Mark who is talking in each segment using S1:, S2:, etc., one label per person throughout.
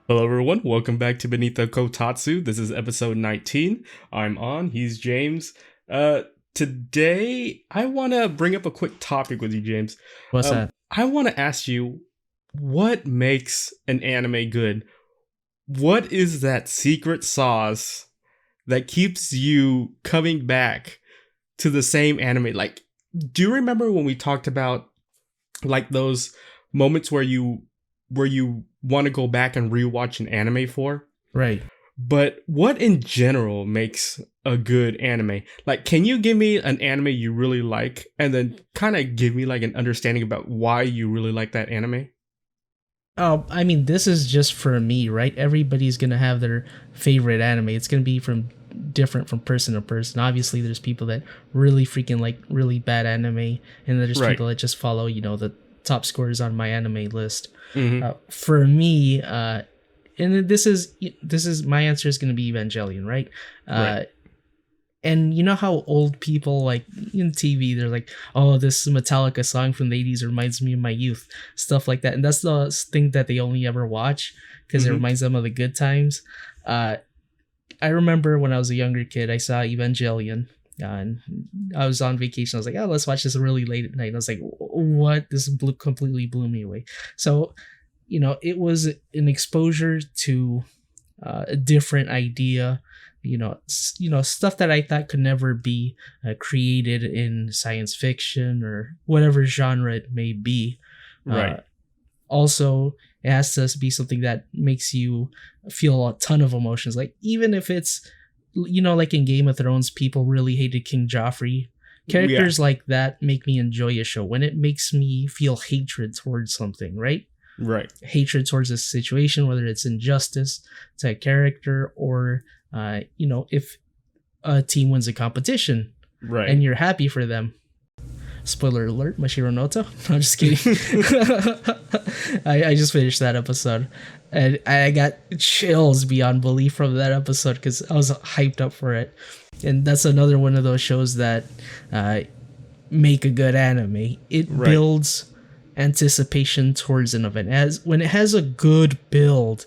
S1: Hello, everyone. Welcome back to Beneath the Kotatsu. This is episode 19. I'm on. He's James. Today, I want to bring up a quick topic with you, James.
S2: What's that?
S1: I want to ask you, what makes an anime good? What is that secret sauce that keeps you coming back to the same anime? Like, do you remember when we talked about like those moments where you want to go back and rewatch an anime for?
S2: Right.
S1: But what in general makes a good anime? Like, can you give me an anime you really like and then kind of give me like an understanding about why you really like that anime?
S2: Oh, I mean, this is just for me, right? Everybody's gonna have their favorite anime. It's gonna be from different from person to person. Obviously, there's people that really freaking like really bad anime, and then there's
S1: Right.
S2: people that just follow, the top scores on my anime list.
S1: Mm-hmm.
S2: For me, and this is my answer is gonna be Evangelion, right?
S1: Right.
S2: And you know how old people like in TV, they're like, "Oh, this Metallica song from the '80s reminds me of my youth," stuff like that, and that's the thing that they only ever watch because it
S1: Mhm.
S2: reminds them of the good times. Uh, I remember when I was a younger kid, I saw Evangelion. And I was on vacation. I was like, "Oh, let's watch this really late at night." And I was like, "What?" This completely blew me away. So, it was an exposure to a different idea, stuff that I thought could never be created in science fiction or whatever genre it may be.
S1: Right.
S2: Also, it has to be something that makes you feel a ton of emotions. Like, even if it's, like in Game of Thrones, people really hated King Joffrey. Characters like that make me enjoy a show when it makes me feel hatred towards something, right?
S1: Right.
S2: Hatred towards a situation, whether it's injustice to a character or, if a team wins a competition
S1: Right.
S2: and you're happy for them. Spoiler alert, Mashiro Noto. No, I'm just kidding. I just finished that episode and I got chills beyond belief from that episode because I was hyped up for it. And that's another one of those shows that make a good anime. It
S1: Right.
S2: builds anticipation towards an event. When it has a good build,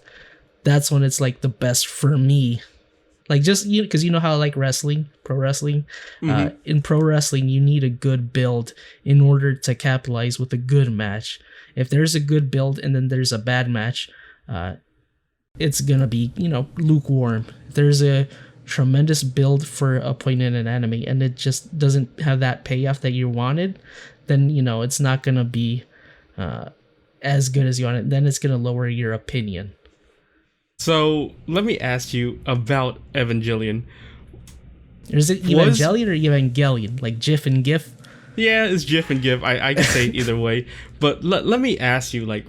S2: that's when it's like the best for me. Like, just because you know how I like wrestling, pro wrestling.
S1: Mhm.
S2: In pro wrestling, you need a good build in order to capitalize with a good match. If there's a good build and then there's a bad match, it's gonna be lukewarm. If there's a tremendous build for a point in an anime and it just doesn't have that payoff that you wanted, then it's not gonna be as good as you wanted. Then it's gonna lower your opinion.
S1: So let me ask you about Evangelion.
S2: Is it Evangelion or Evangelion? Like GIF and GIF?
S1: Yeah, it's GIF and GIF. I can say it either way. But let me ask you, like,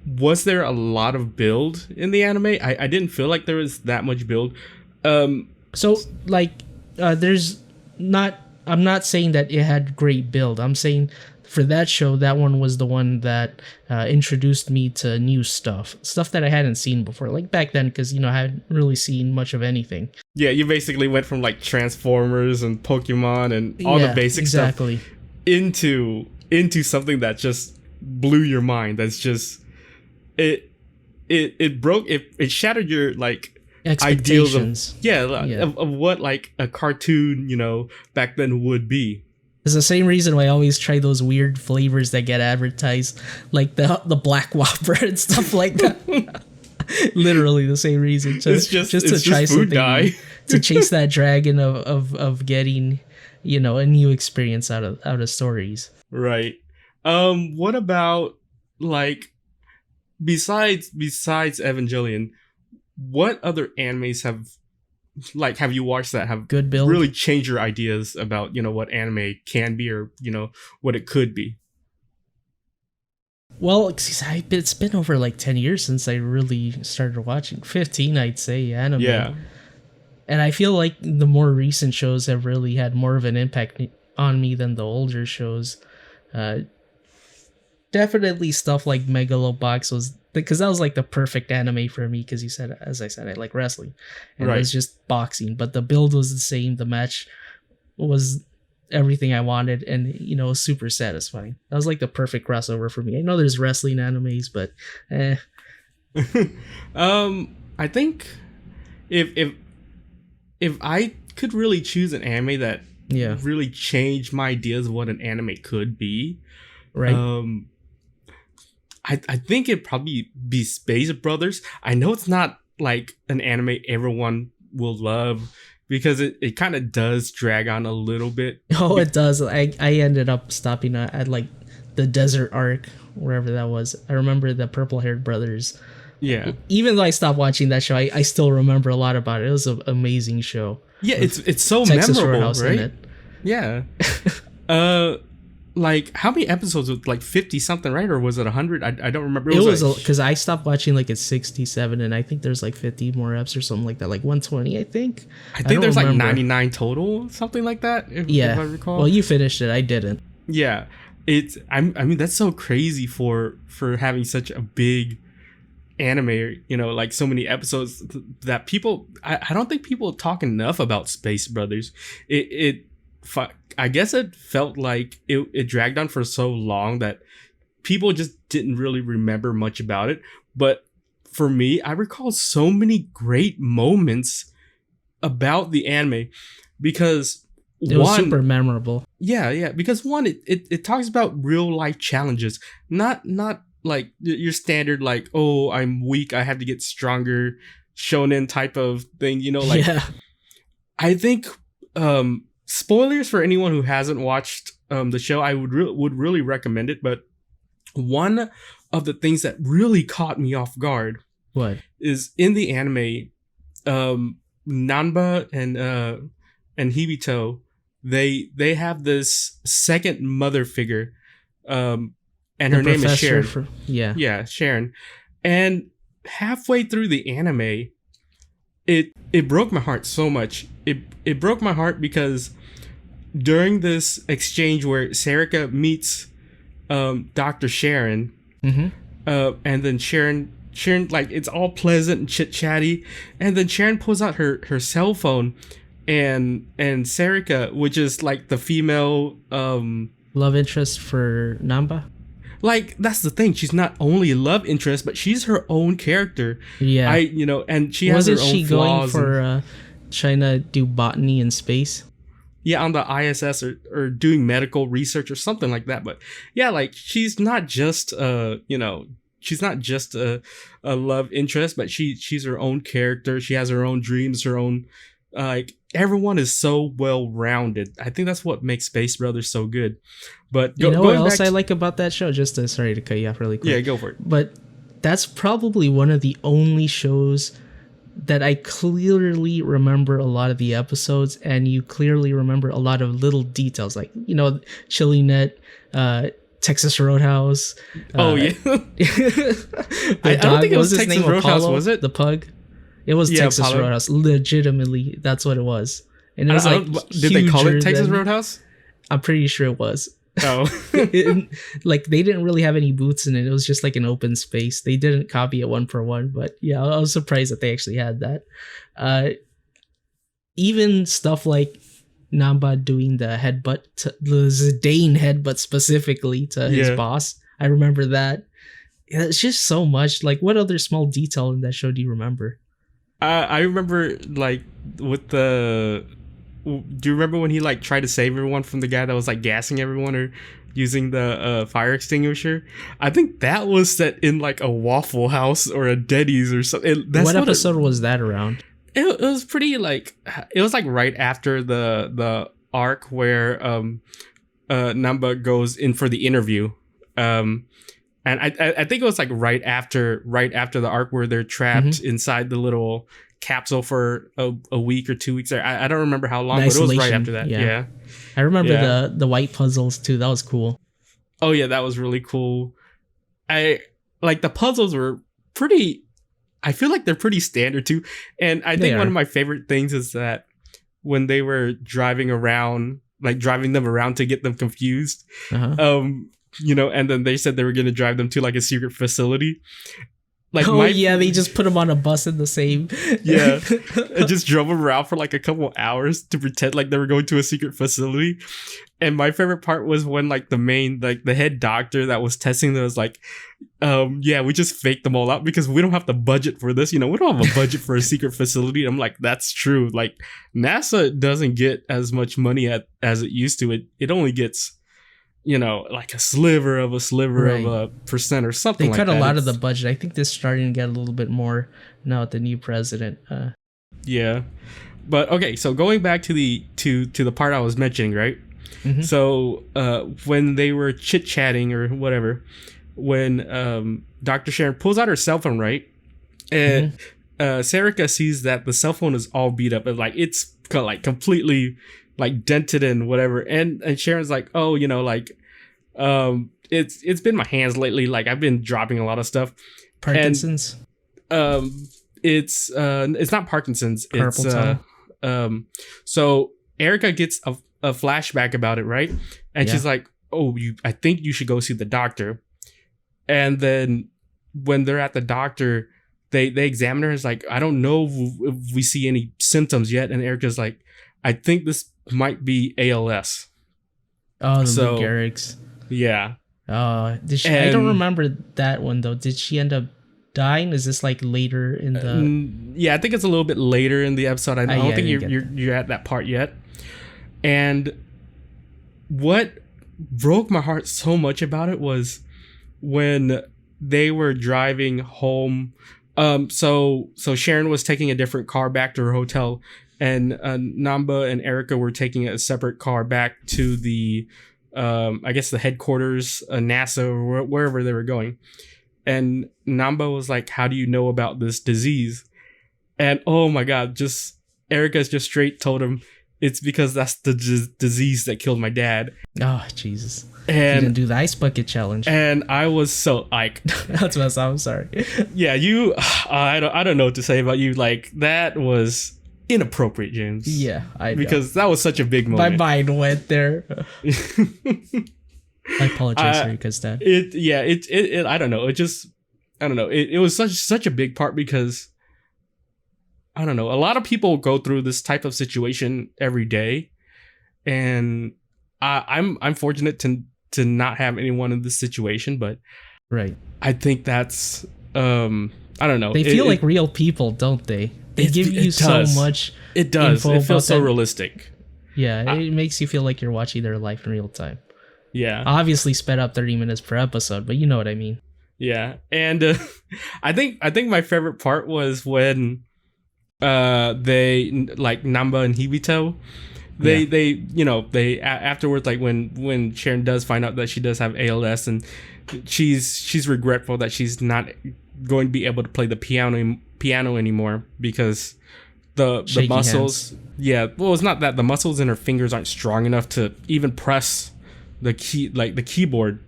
S1: was there a lot of build in the anime? I didn't feel like there was that much build.
S2: So, like, there's not. I'm not saying that it had great build. I'm saying for that show, that one was the one that introduced me to new stuff that I hadn't seen before. Like back then, because I hadn't really seen much of anything.
S1: Yeah, you basically went from like Transformers and Pokemon and all the basic
S2: exactly.
S1: stuff into something that just blew your mind. That's just it shattered your like ideals
S2: Expectations.
S1: of what like a cartoon back then would be.
S2: It's the same reason why I always try those weird flavors that get advertised, like the Black Whopper and stuff like that. Literally the same reason.
S1: It's just food
S2: something
S1: dye.
S2: to chase that dragon of getting, a new experience out of stories.
S1: Right. What about like besides Evangelion, what other animes have you watched that have
S2: Good build.
S1: really changed your ideas about what anime can be or what it could be?
S2: Well, it's been over like 10 years since I really started watching. 15, I'd say, anime.
S1: Yeah.
S2: And I feel like the more recent shows have really had more of an impact on me than the older shows. Definitely stuff like Megalobox was because that was like the perfect anime for me because as I said, I like wrestling and it
S1: Right.
S2: was just boxing, but the build was the same. The match was everything I wanted and it was super satisfying. That was like the perfect crossover for me. I know there's wrestling animes, but
S1: I think if if I could really choose an anime that
S2: Yeah.
S1: really changed my ideas of what an anime could be,
S2: Right.
S1: I think it'd probably be Space Brothers. I know it's not like an anime everyone will love because it kind of does drag on a little bit.
S2: Oh, it does. I ended up stopping at like the desert arc, wherever that was. I remember the purple haired brothers.
S1: Yeah.
S2: Even though I stopped watching that show, I still remember a lot about it. It was an amazing show.
S1: Yeah, it's so
S2: Texas
S1: memorable,
S2: Roadhouse
S1: right?
S2: in it.
S1: Yeah. Like how many episodes? Was like 50 something, right? Or was it 100? I don't remember.
S2: It was
S1: like,
S2: because I stopped watching like at 67, and I think there's like 50 more eps or something like that, like 120, I think.
S1: I think there's
S2: remember.
S1: like 99 total, something like that. If I recall.
S2: Well, you finished it. I didn't.
S1: Yeah, I mean that's so crazy for having such a big anime, you know, like so many episodes that people. I don't think people talk enough about Space Brothers. I guess it felt like it dragged on for so long that people just didn't really remember much about it. But for me, I recall so many great moments about the anime because
S2: it was super memorable.
S1: Yeah. Because one, it talks about real life challenges, not like your standard like, oh, I'm weak, I have to get stronger, shonen type of thing. You know, like I think spoilers for anyone who hasn't watched the show, I would really recommend it. But one of the things that really caught me off guard is in the anime, Nanba and Hibito, they have this second mother figure, and her name is Sharon. Sharon. And halfway through the anime, it broke my heart so much. It broke my heart because during this exchange where Sarika meets Dr. Sharon, and then Sharon like it's all pleasant and chit chatty, and then Sharon pulls out her cell phone, and Sarika, which is like the female
S2: love interest for Namba.
S1: Like that's the thing, she's not only a love interest, but she's her own character.
S2: Yeah,
S1: and she has her own flaws. Wasn't she going
S2: for trying to do botany in space?
S1: Yeah, on the ISS or doing medical research or something like that. But yeah, like she's not just she's not just a love interest, but she's her own character. She has her own dreams, her own like everyone is so well rounded. I think that's what makes Space Brothers so good. But
S2: you know what else I like about that show? Sorry to cut you off really quick.
S1: Yeah, go for it.
S2: But that's probably one of the only shows that I clearly remember a lot of the episodes, and you clearly remember a lot of little details, like Chili Net, Texas Roadhouse.
S1: Yeah. I don't think it was Texas Roadhouse, was it?
S2: The pug. It was Texas
S1: Apollo.
S2: Roadhouse. Legitimately, that's what it was. And it was
S1: did they call it Texas Roadhouse?
S2: I'm pretty sure it was.
S1: Oh.
S2: Like they didn't really have any booths in it. It was just like an open space. They didn't copy it one for one, but yeah, I was surprised that they actually had that. Even stuff like Namba doing the headbutt, the Zidane headbutt specifically to his boss. I remember that. Yeah, it's just so much. Like, what other small detail in that show do you remember?
S1: I remember like with the. Do you remember when he like tried to save everyone from the guy that was like gassing everyone or using the fire extinguisher? I think that was set in like a Waffle House or a Denny's or something.
S2: What episode was that around?
S1: It was pretty like it was like right after the arc where Namba goes in for the interview, and I think it was like right after the arc where they're trapped inside the little capsule for a week or 2 weeks. I don't remember how long, but it was right after that. Yeah.
S2: I remember the white puzzles too. That was cool.
S1: Oh yeah, that was really cool. I like the puzzles were pretty. I feel like they're pretty standard too, and I think one of my favorite things is that when they were driving them around to get them confused, and then they said they were going to drive them to like a secret facility. Like
S2: Oh yeah, they just put him on a bus in the same.
S1: Yeah, it just drove them around for like a couple hours to pretend like they were going to a secret facility. And my favorite part was when like the head doctor that was testing them was like, yeah, we just faked them all out because we don't have the budget for this. We don't have a budget for a secret facility. I'm like, that's true. Like NASA doesn't get as much money as it used to. It only gets, like a sliver of a percent or something like that.
S2: They cut a lot of the budget. I think they're starting to get a little bit more now with the new president.
S1: Yeah. But okay, so going back to the part I was mentioning, right?
S2: Mm-hmm.
S1: So when they were chit-chatting or whatever, when Dr. Sharon pulls out her cell phone, right? And Sarika sees that the cell phone is all beat up and like it's like completely like dented and whatever, and Sharon's like, oh, it's been my hands lately, like I've been dropping a lot of stuff.
S2: Parkinson's.
S1: And, it's not Parkinson's.
S2: Carpal tunnel.
S1: So Erica gets a flashback about it, right? And she's like, oh, I think you should go see the doctor. And then when they're at the doctor, they examine her. It's like, I don't know if we see any symptoms yet. And Erica's like, I think this might be ALS.
S2: Oh, the Lou Gehrig's.
S1: Yeah.
S2: Did she? I don't remember that one though. Did she end up dying? Is this like later in the?
S1: Yeah, I think it's a little bit later in the episode. I don't think you're at that part yet. And what broke my heart so much about it was when they were driving home. So Sharon was taking a different car back to her hotel, and Namba and Erica were taking a separate car back to the, I guess the headquarters, NASA or wherever they were going. And Namba was like, "How do you know about this disease?" And oh my God, Erica's just straight told him, it's because that's the disease that killed my dad.
S2: Oh, Jesus.
S1: And
S2: you didn't do the ice bucket challenge.
S1: And I was so like,
S2: that's what I'm sorry.
S1: Yeah, I don't know what to say about you. Like, that was inappropriate, James.
S2: Yeah, I know.
S1: Because that was such a big moment.
S2: My mind went there. I apologize for you, because that.
S1: I don't know. It was such a big part because, I don't know, a lot of people go through this type of situation every day, and I'm fortunate to not have anyone in this situation, but
S2: right,
S1: I think that's I don't know.
S2: They feel like real people, don't they? They give you so much.
S1: It does. It feels so realistic.
S2: Yeah, it makes you feel like you're watching their life in real time.
S1: Yeah,
S2: obviously sped up 30 minutes per episode, but you know what I mean.
S1: Yeah, and I think my favorite part was when they like Namba and Hibito, they afterwards, like when Sharon does find out that she does have ALS, and she's regretful that she's not going to be able to play the piano anymore because the muscles hands. Yeah, well, it's not that the muscles in her fingers aren't strong enough to even press the key, like the keyboard.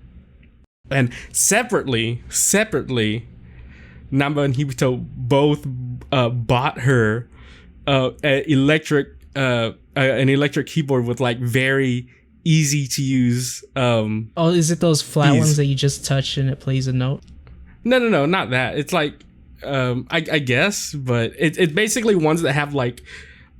S1: And separately Namba and Hibito both bought her an electric keyboard with like very easy to use.
S2: Is it those flat ones that you just touch and it plays a note?
S1: No, not that. It's like I guess, but it's basically ones that have like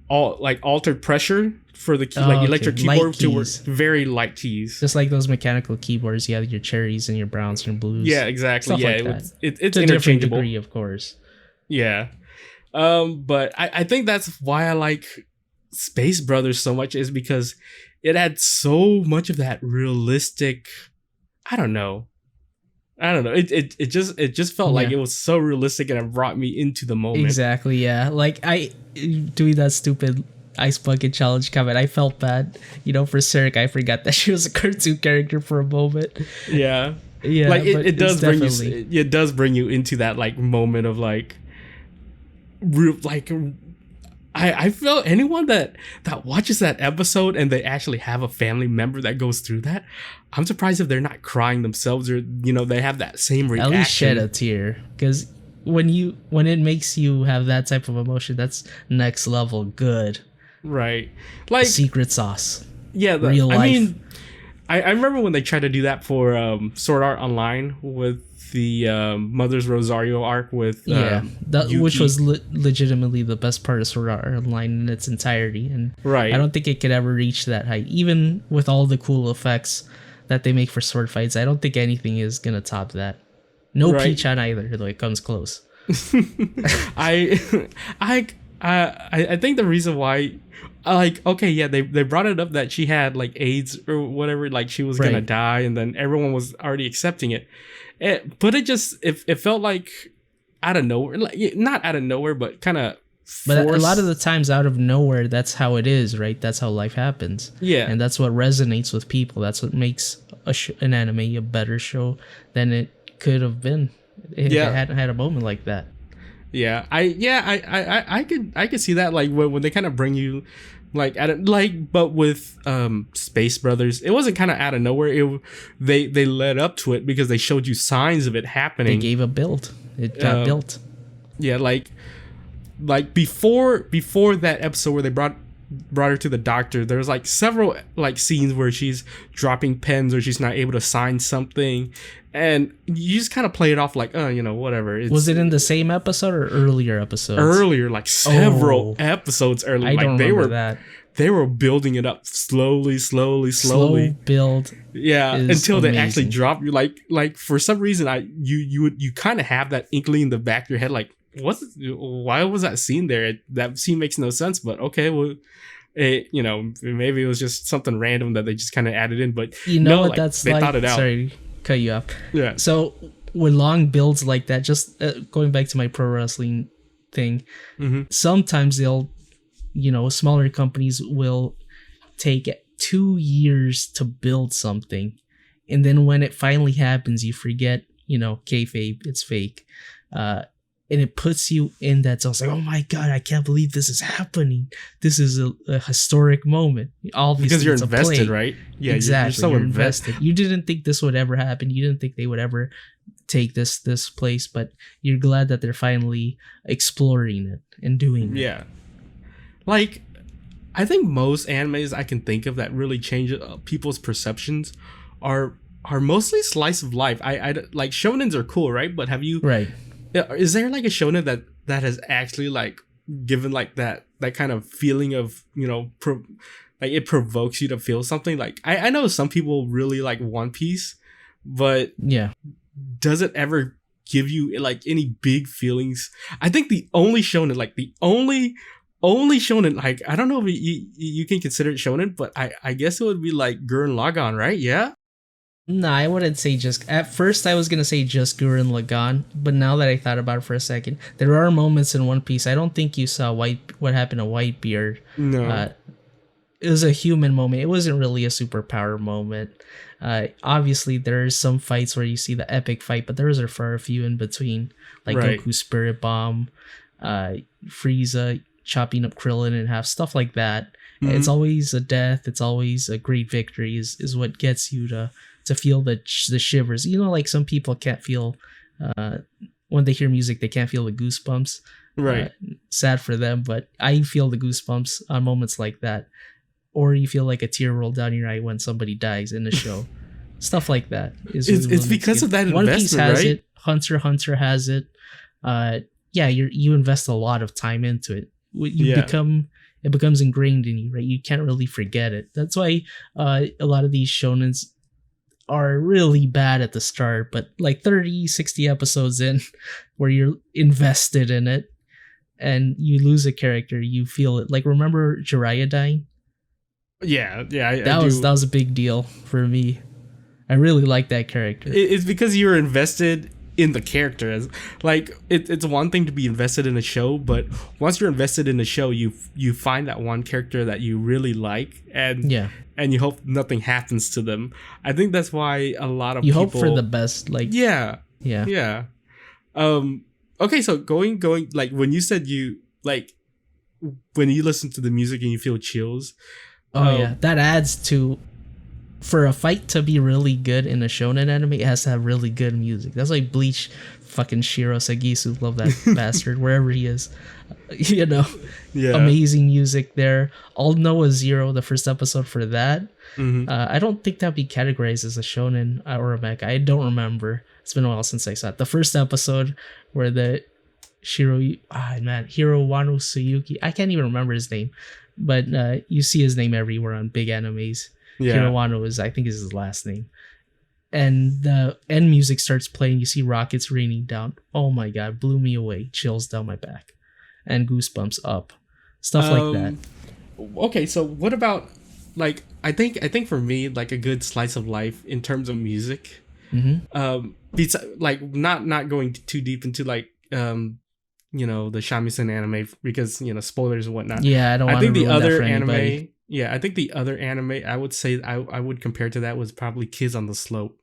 S1: altered pressure for the electric keyboard to work, very light keys.
S2: Just like those mechanical keyboards, you have your cherries and your browns and your blues.
S1: Yeah, exactly.
S2: Stuff
S1: Yeah,
S2: like
S1: it's interchangeable.
S2: Degree, of course.
S1: Yeah. But I think that's why I like Space Brothers so much, is because it had so much of that realistic, I don't know. It just felt like it was so realistic, and it brought me into the moment.
S2: Exactly. Yeah. Like doing that stupid ice bucket challenge comment, I felt bad. For Berserk, I forgot that she was a cartoon character for a moment.
S1: Yeah.
S2: Yeah.
S1: Like it does bring you. It does bring you into that like moment of like, real like. I feel anyone that watches that episode and they actually have a family member that goes through that, I'm surprised if they're not crying themselves, or they have that same reaction.
S2: At least shed a tear, because when it makes you have that type of emotion, that's next level good.
S1: Right, like
S2: secret sauce.
S1: Yeah,
S2: real life.
S1: I mean, I remember when they tried to do that for Sword Art Online with the Mother's Rosario arc with
S2: which was legitimately the best part of Sword Art Online in its entirety, and
S1: right.
S2: I don't think it could ever reach that height, even with all the cool effects that they make for sword fights. I don't think anything is gonna top that. No
S1: right.
S2: P-chan either, though it comes close.
S1: I think the reason why, like, okay, yeah, they brought it up that she had like AIDS or whatever, like she was gonna die, and then everyone was already accepting it. But it felt like out of nowhere, like not out of nowhere, but kind of.
S2: But a lot of the times, out of nowhere, that's how it is, right? That's how life happens.
S1: Yeah,
S2: and that's what resonates with people. That's what makes an anime a better show than it could have been if it hadn't had a moment like that.
S1: Yeah, I could see that, like when they kind of bring you like but with Space Brothers, it wasn't kind of out of nowhere. They led up to it because they showed you signs of it happening.
S2: They gave a build. It got built.
S1: Yeah, like before that episode where they brought her to the doctor, there was like several like scenes where she's dropping pens or she's not able to sign something, and you just kind of play it off like, oh, whatever.
S2: Was it in the same episode or earlier episodes?
S1: Earlier, like several episodes earlier.
S2: I don't remember that.
S1: They were building it up slowly.
S2: Slow build.
S1: Yeah, until they
S2: amazing.
S1: actually drop you. Like for some reason, you kind of have that inkling in the back of your head, like, why was that scene there? That scene makes no sense, but okay, well, maybe it was just something random that they just kind of added in. But
S2: what that's they thought it out. Sorry, cut you off.
S1: Yeah.
S2: So with long builds like that, just going back to my pro wrestling thing, sometimes they'll, smaller companies will take 2 years to build something, and then when it finally happens, you forget, kayfabe, it's fake. And it puts you in that zone. It's like, oh my god, I can't believe this is happening. This is a historic moment. Obviously,
S1: because you're invested, right?
S2: Yeah, exactly. You're invested. You didn't think this would ever happen. You didn't think they would ever take this place, but you're glad that they're finally exploring it and doing it.
S1: Yeah. Like, I think most animes I can think of that really change people's perceptions are mostly slice of life. I like shonens are cool, right? But have you is there like a shonen that has actually like given like that kind of feeling of, like it provokes you to feel something? Like I know some people really like One Piece, but does it ever give you like any big feelings? I think the only shonen, like the only shonen, like I don't know if you can consider it shonen, but I guess it would be like Gurren Lagann, right? Yeah.
S2: No, I wouldn't say just... At first, I was going to say just Gurren Lagann, but now that I thought about it for a second, there are moments in One Piece. I don't think you saw what happened to Whitebeard.
S1: No.
S2: It was a human moment. It wasn't really a superpower moment. Obviously, there's some fights where you see the epic fight, but those are far few in between. Like Goku's Spirit Bomb, Frieza chopping up Krillin in half, stuff like that. It's always a death. It's always a great victory is what gets you to feel the shivers. Like some people can't feel when they hear music, they can't feel the goosebumps.
S1: Right.
S2: Sad for them, but I feel the goosebumps on moments like that. Or you feel like a tear roll down your eye when somebody dies in the show. Stuff like that.
S1: It's because of that investment,
S2: One Piece has
S1: right?
S2: it. Hunter has it. You invest a lot of time into it. It becomes ingrained in you, right? You can't really forget it. That's why a lot of these shonens are really bad at the start, but like 30, 60 episodes in where you're invested in it and you lose a character, you feel it. Like, remember Jiraiya dying?
S1: Yeah.
S2: That was a big deal for me. I really like that character.
S1: It's because you're invested in the character. Like it's one thing to be invested in a show, but once you're invested in a show, you find that one character that you really like, and you hope nothing happens to them. I think that's why a lot of people
S2: hope for the best. Like
S1: yeah. Okay, so going like when you said you like when you listen to the music and you feel chills.
S2: That adds to for a fight to be really good in a shonen anime, it has to have really good music. That's like Bleach, fucking Shiro Sagisu, love that bastard wherever he is. You know, amazing music there. All Noah Zero, the first episode for that. I don't think that'd be categorized as a shonen or a mecha. I don't remember. It's been a while since I saw it. The first episode where the Hiro Wano Suyuki, I can't even remember his name, but you see his name everywhere on big animes. Hiro Wano is his last name. And the end music starts playing. You see rockets raining down. Oh my god, blew me away. Chills down my back. And goosebumps up. Stuff like that.
S1: Okay, so what about, like, I think for me, like, a good slice of life in terms of music. Like, not going too deep into, like, you know, the shamisen anime, because, you know, spoilers and whatnot.
S2: Yeah, I don't want to ruin that for anybody.
S1: I think the other anime I would say I would compare to that was probably Kids on the Slope.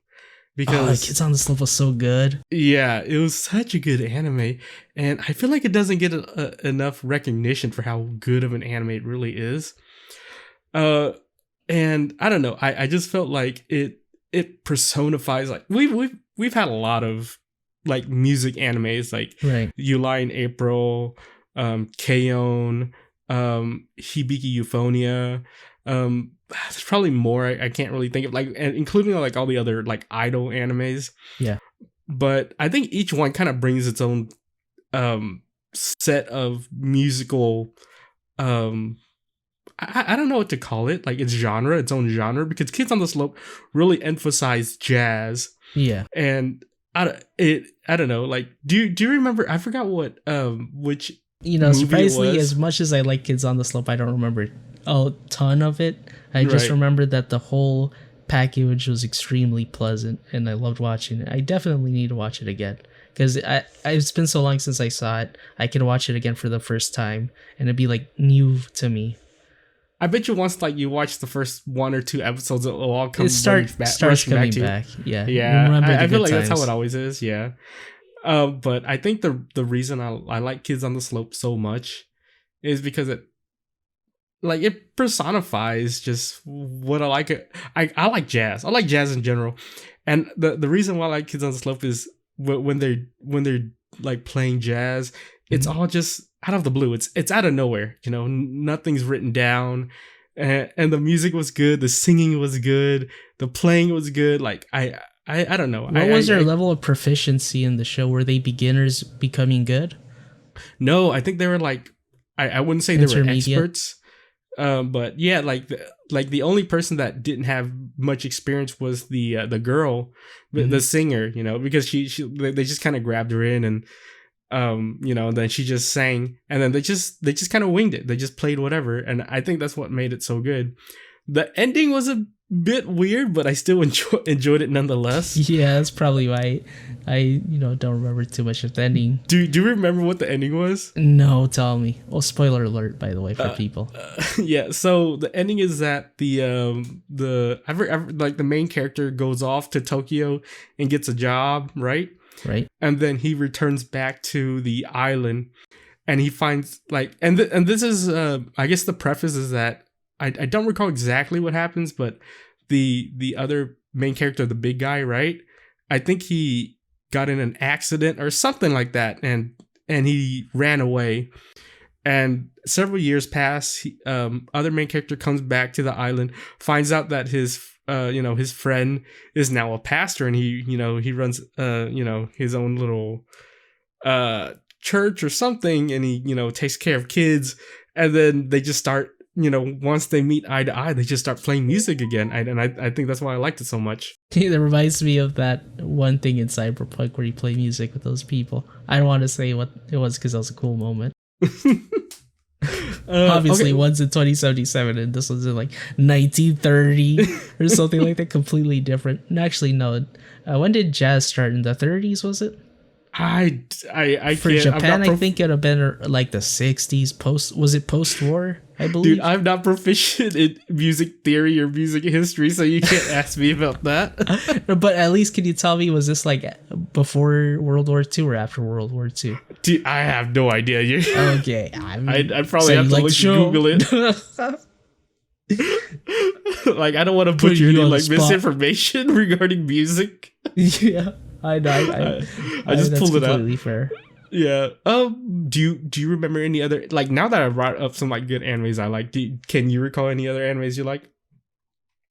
S1: Because
S2: Kids on the Slope was so good.
S1: Yeah, it was such a good anime, and I feel like it doesn't get enough recognition for how good of an anime it really is. And I don't know, I just felt like it personifies, like, we've had a lot of, like, music animes, like Yuli in April, K-On!, Hibiki Euphonia. There's probably more I can't really think of, like, and including, like, all the other, like, idol animes.
S2: Yeah.
S1: But I think each one kind of brings its own set of musical I don't know what to call it, like, its own genre, because Kids on the Slope really emphasized jazz.
S2: Yeah.
S1: And I don't know, like, do you remember, I forgot what which,
S2: you know, surprisingly, as much as I like Kids on the Slope, I don't remember a ton of it. I just remember that the whole package was extremely pleasant and I loved watching it. I definitely need to watch it again, because it's been so long since I saw it. I could watch it again for the first time and it'd be, like, new to me.
S1: I bet you once, like, you watch the first 1 or 2 episodes, it'll all come
S2: starts coming back. Yeah.
S1: I feel like that's how it always is. Yeah. But I think the reason I like Kids on the Slope so much is because it personifies just what I like. I like jazz. I like jazz in general, and the reason why I like Kids on the Slope is when they're like playing jazz, it's all just out of the blue. It's out of nowhere. You know, nothing's written down, and the music was good. The singing was good. The playing was good. Like, I don't know.
S2: What was their level of proficiency in the show? Were they beginners becoming good?
S1: No, I think they were, like, I wouldn't say they were experts. But yeah, like the only person that didn't have much experience was the girl, the singer, you know, because they just kind of grabbed her in, and you know, then she just sang, and then they just kind of winged it. They just played whatever, and I think that's what made it so good. The ending was a bit weird, but I still enjoyed it nonetheless.
S2: Yeah, that's probably why I don't remember too much of the ending.
S1: Do you remember what the ending was?
S2: No, tell me. Well, spoiler alert, by the way, for people.
S1: Yeah, so the ending is that the main character goes off to Tokyo and gets a job, right?
S2: Right.
S1: And then he returns back to the island, and he finds, like, and this is I guess the preface is that I don't recall exactly what happens, but the other main character, the big guy, right? I think he got in an accident or something like that, and he ran away. And several years pass. Other main character comes back to the island, finds out that his friend is now a pastor, and he runs his own little church or something, and he takes care of kids. And then they just start, once they meet eye to eye, they just start playing music again. I think that's why I liked it so much.
S2: It reminds me of that one thing in Cyberpunk where you play music with those people. I don't want to say what it was because that was a cool moment. Obviously, okay. One's in 2077 and this one's in like 1930 or something like that. Completely different. And actually, no. When did jazz start? In the 30s, was it?
S1: I
S2: for Japan, I think it would have been like the 60s. Was it post-war? I believe.
S1: Dude, I'm not proficient in music theory or music history, so you can't ask me about that.
S2: But at least, can you tell me, was this like before World War II or after World War II?
S1: Dude, I have no idea.
S2: Okay,
S1: I'd probably have to Google it. Like, I don't want to put you any like misinformation regarding music.
S2: Yeah, I know.
S1: I just pulled it out.
S2: Completely fair.
S1: Yeah. Do you remember any other, like, now that I brought up some like good animes I like? Can you recall any other animes you like?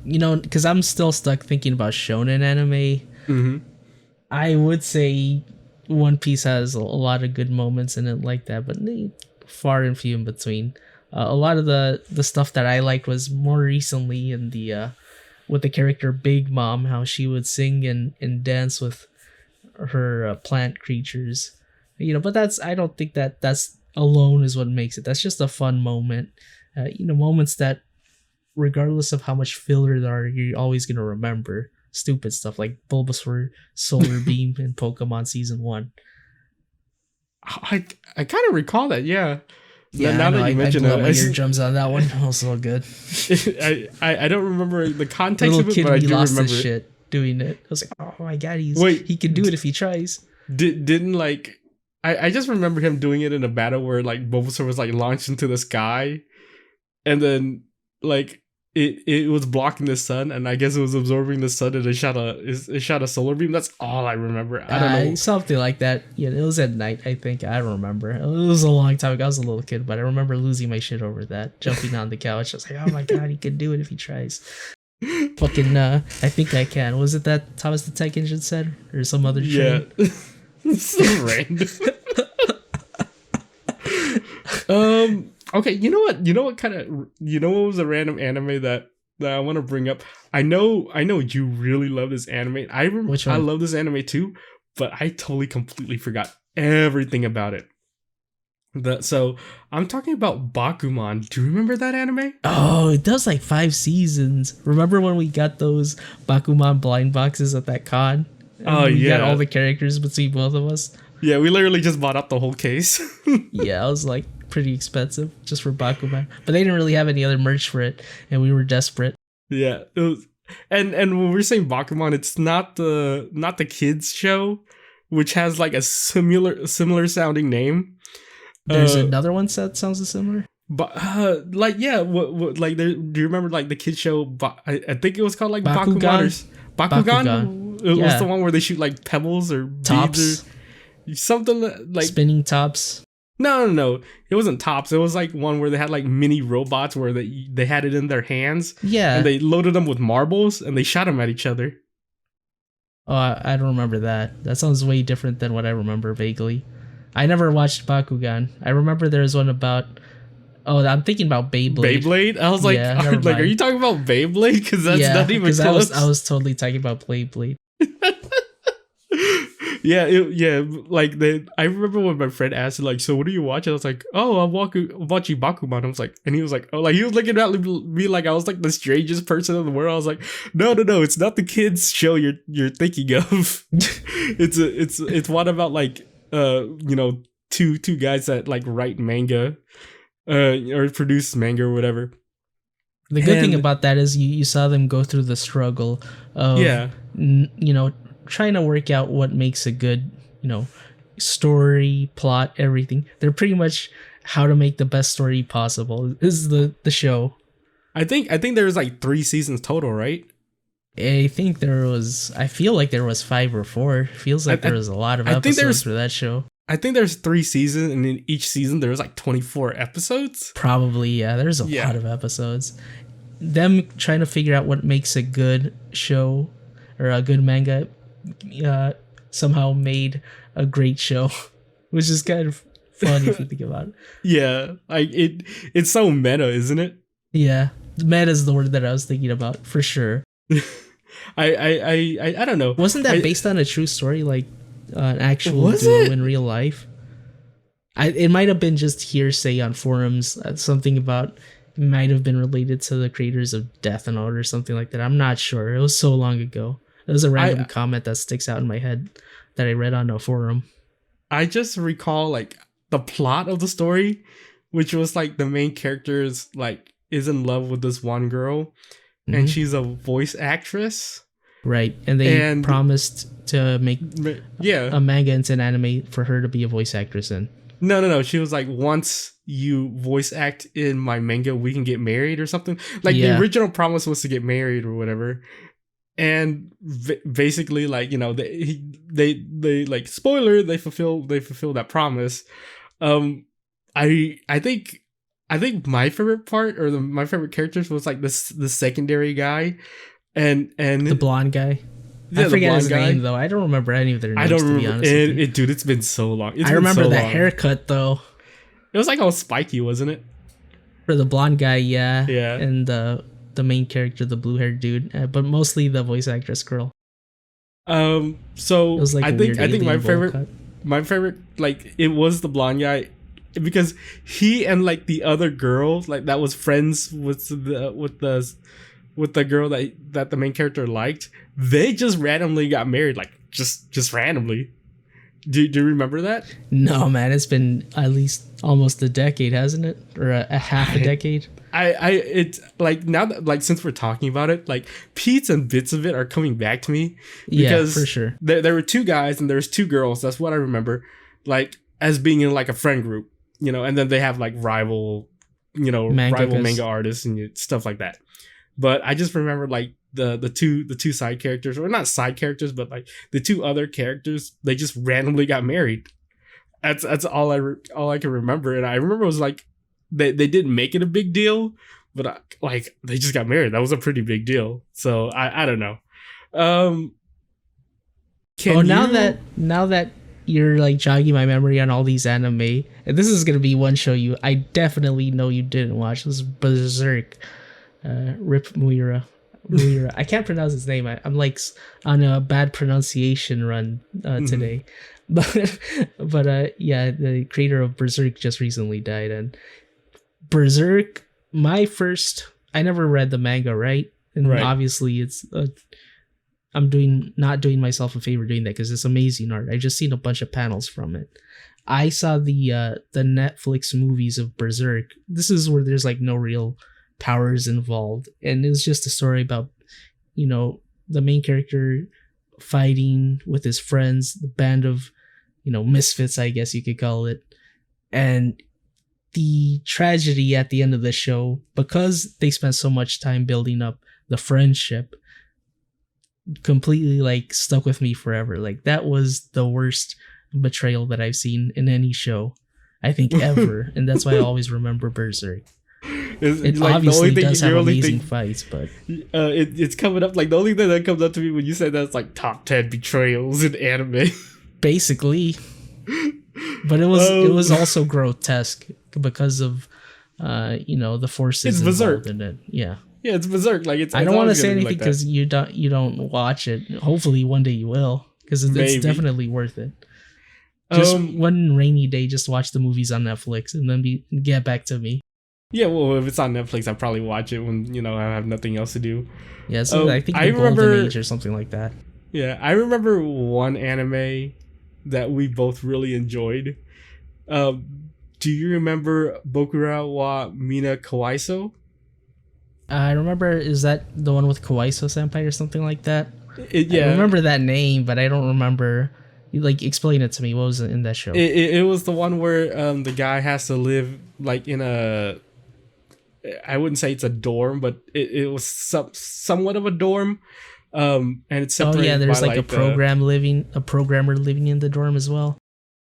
S2: You know, because I'm still stuck thinking about shonen anime.
S1: Mm-hmm.
S2: I would say One Piece has a lot of good moments in it like that, but far and few in between. A lot of the stuff that I liked was more recently in the with the character Big Mom, how she would sing and dance with her plant creatures, you know. But I don't think that's alone is what makes it. That's just a fun moment, you know, moments that regardless of how much filler there are, you're always gonna remember. Stupid stuff like Bulbasaur Solar Beam in Pokemon Season 1.
S1: I kind of recall that, yeah.
S2: Yeah,
S1: now that you mention it,
S2: my eardrums on that one. Also good.
S1: I don't remember the context
S2: Little
S1: of it,
S2: kid
S1: but I do
S2: lost
S1: remember
S2: his
S1: it.
S2: shit doing it. I was like, oh my god,
S1: Wait,
S2: he can do it if he tries.
S1: Didn't like I just remember him doing it in a battle where like Bulbasaur was like launched into the sky, and then like it was blocking the sun, and I guess it was absorbing the sun, and it shot a solar beam. That's all I remember. I don't know,
S2: something like that. Yeah, it was at night. I think I don't remember. It was a long time ago. I was a little kid, but I remember losing my shit over that. Jumping on the couch, I was like, oh my god, he can do it if he tries. Fucking I think I can. Was it that Thomas the Tank Engine said, or some other train?
S1: Yeah. So random. Okay, you know what was a random anime that I want to bring up? I know you really love this anime.
S2: Which one?
S1: I love this anime too, but I totally completely forgot everything about it. So I'm talking about Bakuman. Do you remember that anime?
S2: Oh, it does like 5 seasons. Remember when we got those Bakuman blind boxes at that con? And we got all the characters between both of us.
S1: Yeah, we literally just bought up the whole case.
S2: Yeah, it was like pretty expensive just for Bakuman, but they didn't really have any other merch for it, and we were desperate.
S1: Yeah, it was, and when we're saying Bakuman, it's not the kids show, which has like a similar sounding name.
S2: There's another one that sounds similar.
S1: But like, yeah, what like do you remember like the kids show? I think it was called like
S2: Bakugan.
S1: Bakugan. It was the one where they shoot like pebbles or
S2: tops,
S1: or something like
S2: spinning tops.
S1: No. It wasn't tops. It was like one where they had like mini robots where they had it in their hands.
S2: Yeah.
S1: And they loaded them with marbles and they shot them at each other.
S2: Oh, I don't remember that. That sounds way different than what I remember vaguely. I never watched Bakugan. I remember there was one about... Oh, I'm thinking about Beyblade.
S1: Beyblade? I was like,
S2: yeah,
S1: are you talking about Beyblade? Because that's not even close.
S2: I was totally talking about Beyblade.
S1: Yeah, like I remember when my friend asked like, so what are you watching? I was like, oh, I'm watching Bakuman. I was like, and he was like, oh, like he was looking at me like I was like the strangest person in the world. I was like, no, it's not the kids show you're thinking of. it's one about like two guys that like write manga, or produce manga or whatever.
S2: The good thing about that is you saw them go through the struggle of trying to work out what makes a good, story, plot, everything. They're pretty much how to make the best story possible. This is the show.
S1: I think there was like 3 seasons total, right?
S2: I feel like there was 5 or 4. Feels like there was a lot of episodes for that show.
S1: I think there's 3 seasons, and in each season there was like 24 episodes.
S2: Probably, yeah. There's a lot of episodes. Them trying to figure out what makes a good show or a good manga somehow made a great show, which is kind of fun if you think about it.
S1: Yeah, like it's so meta, isn't it?
S2: Yeah, meta is the word that I was thinking about for sure.
S1: I don't know.
S2: Wasn't that based on a true story, like an actual duo in real life? It might have been just hearsay on forums. Something about might have been related to the creators of Death Note or something like that. I'm not sure. It was so long ago. It was a random comment that sticks out in my head that I read on a forum.
S1: I just recall like the plot of the story, which was like the main character is in love with this one girl, and she's a voice actress.
S2: Right, and they promised to make a manga into an anime for her to be a voice actress in.
S1: No. She was like, once you voice act in my manga, we can get married or something. Like the original promise was to get married or whatever. And basically, like, you know, they like, spoiler, they fulfill that promise. I think my favorite part, or my favorite characters, was like the secondary guy, and
S2: the blonde guy.
S1: Yeah,
S2: I forget his name though. I don't remember any of their names.
S1: I don't
S2: to
S1: remember.
S2: Be honest with you.
S1: Dude, it's been so long.
S2: I remember the haircut though.
S1: It was like all spiky, wasn't it?
S2: For the blonde guy, yeah.
S1: Yeah.
S2: And the main character, the blue haired dude, but mostly the voice actress girl.
S1: So
S2: it was like
S1: I think my favorite, like, it was the blonde guy, because he and like the other girl, like, that was friends with the girl that the main character liked, they just randomly got married, like, just randomly. Do you remember that?
S2: No, man, it's been at least almost a decade, hasn't it? Or a half a decade.
S1: It's like, now that, like, since we're talking about it, like, Pete's and bits of it are coming back to me, because
S2: for sure
S1: there were two guys and there's two girls. That's what I remember, like, as being in like a friend group, you know, and then they have like rival manga artists and stuff like that. But I just remember, like, the two side characters, or not side characters, but like the two other characters, they just randomly got married. That's all I can remember. And I remember it was like, they didn't make it a big deal, but like, they just got married. That was a pretty big deal. So I don't know.
S2: Now that you're like jogging my memory on all these anime, and this is gonna be one show I definitely know you didn't watch. This is Berserk. Rip Muira. I can't pronounce his name. I'm like on a bad pronunciation run today. But yeah, the creator of Berserk just recently died. And Berserk, I never read the manga, right? And
S1: right.
S2: Obviously it's I'm not doing myself a favor doing that, because it's amazing art. I just seen a bunch of panels from it. I saw the Netflix movies of Berserk. This is where there's like no real powers involved, and it was just a story about, you know, the main character fighting with his friends, the band of, you know, misfits, I guess you could call it. And the tragedy at the end of the show, because they spent so much time building up the friendship, completely like stuck with me forever. Like, that was the worst betrayal that I've seen in any show, I think, ever. And that's why I always remember Berserk. It like obviously does have amazing fights, but
S1: it's coming up, like, the only thing that comes up to me when you say that's like top 10 betrayals in anime.
S2: Basically. But it was also grotesque because of you know, the forces involved in it. Yeah,
S1: it's Berserk. Like,
S2: I don't want to say anything because you don't watch it. Hopefully one day you will, because it's definitely worth it. Just one rainy day, just watch the movies on Netflix and then get back to me.
S1: Yeah, well, if it's on Netflix, I'll probably watch it when, you know, I have nothing else to do.
S2: Yeah, so I think the Golden Age or something like that.
S1: Yeah, I remember one anime that we both really enjoyed. Do you remember Bokura wa Mina Kawaiso?
S2: I remember, is that the one with Kawaiso Senpai or something like that?
S1: Yeah.
S2: I remember that name, but I don't remember. Like, explain it to me. What was it in that show?
S1: It was the one where the guy has to live like in a, I wouldn't say it's a dorm, but it was somewhat of a dorm. And it's separated.
S2: Oh yeah, there's
S1: by,
S2: like a programmer living in the dorm as well.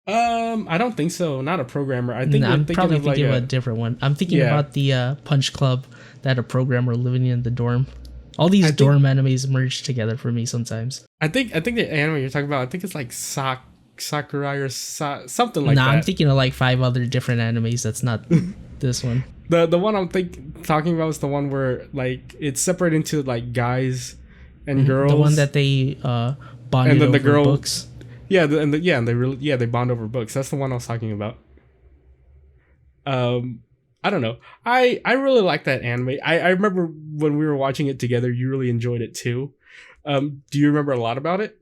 S1: I don't think so. Not a programmer. I think
S2: I'm probably thinking of a different one. I'm thinking about the Punch Club that had a programmer living in the dorm. All these dorm animes merge together for me sometimes.
S1: I think the anime you're talking about, I think it's like Sakurai or something like that.
S2: I'm thinking of like 5 other different animes. That's not this one.
S1: The one I'm talking about is the one where like it's separated into like guys and girls.
S2: The one that they bonded and then over books.
S1: Yeah, they bond over books. That's the one I was talking about. I don't know. I really like that anime. I remember when we were watching it together, you really enjoyed it too. Do you remember a lot about it?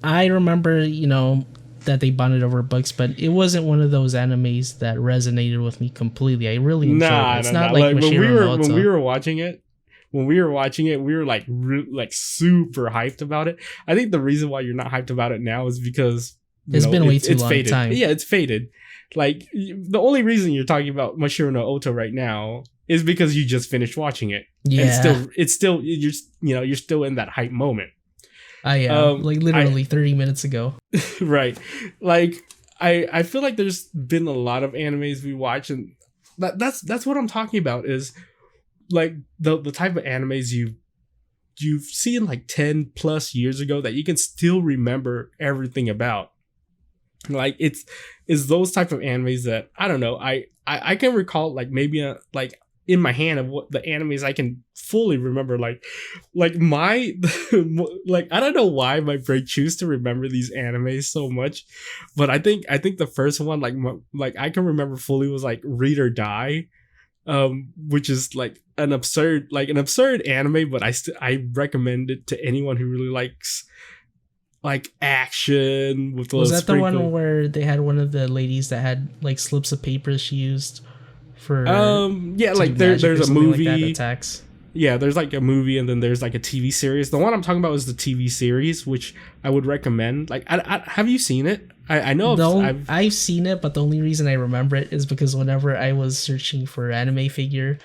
S2: I remember, you know, that they bonded over books, but it wasn't one of those animes that resonated with me completely. I really enjoyed it. It's not like when we were watching it, we were like super hyped about it. I think the reason why you're not hyped about it now is because it's been way too long
S1: faded.
S2: time.
S1: Yeah, it's faded. Like the only reason you're talking about Mashiro no Oto right now is because you just finished watching it.
S2: Yeah.
S1: And it's still you're still in that hype moment.
S2: I am like literally 30 minutes ago.
S1: Right. Like I feel like there's been a lot of animes we watch, and that's what I'm talking about, is like the type of animes you've seen like 10 plus years ago that you can still remember everything about. Like it's those type of animes that I don't know. I can recall like maybe like in my hand of what the animes I can fully remember. Like my like I don't know why my brain chooses to remember these animes so much, but I think the first one like I can remember fully was like Read or Die, which is like an absurd anime, but I recommend it to anyone who really likes like action with
S2: was that the one where they had one of the ladies that had like slips of paper she used for
S1: yeah, like there's a movie
S2: like that, attacks.
S1: Yeah, there's like a movie and then there's like a TV series. The one I'm talking about is the TV series, which I would recommend. Like I have you seen it? I know
S2: I've seen it, but the only reason I remember it is because whenever I was searching for anime figure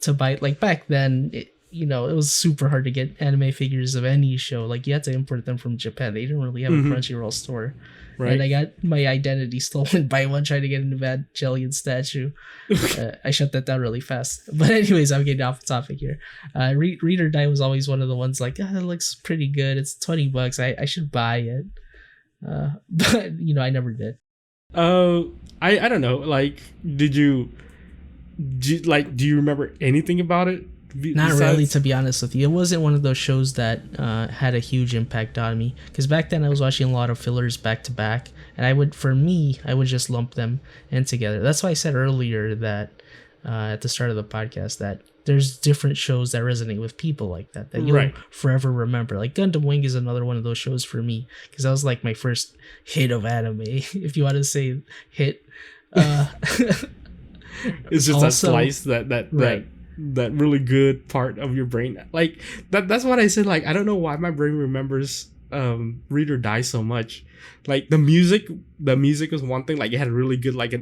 S2: to buy, like back then, it was super hard to get anime figures of any show. Like you had to import them from Japan. They didn't really have a Crunchyroll store. Right. And I got my identity stolen by one trying to get an Evangelion statue. I shut that down really fast. But anyways, I'm getting off the topic here. Read or Die was always one of the ones like, it looks pretty good. It's $20. I should buy it. But I never did.
S1: I don't know. Like, do you remember anything about it?
S2: Not really, to be honest with you. It wasn't one of those shows that had a huge impact on me, because back then I was watching a lot of fillers back to back, and I would just lump them in together. That's why I said earlier that at the start of the podcast that there's different shows that resonate with people like that you'll forever remember. Like Gundam Wing is another one of those shows for me, because that was like my first hit of anime, if you want to say hit.
S1: It's just also, a slice that really good part of your brain. Like that's what I said. Like I don't know why my brain remembers Read or Die so much. Like the music was one thing. Like it had really good like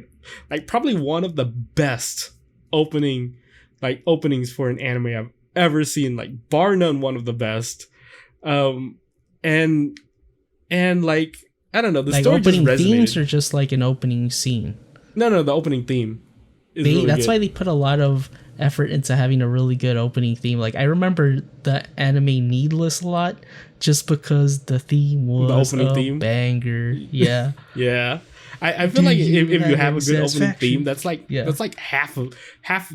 S1: probably one of the best openings for an anime I've ever seen. Like bar none, one of the best. And like I don't know, the like story
S2: opening
S1: just resonated.
S2: Themes or just like an opening scene?
S1: No, the opening theme.
S2: That's why they put a lot of effort into having a really good opening theme. Like I remember the anime Needless a lot, just because the theme was the opening theme banger. Yeah.
S1: Yeah. I feel like if you have a good opening theme, that's like half of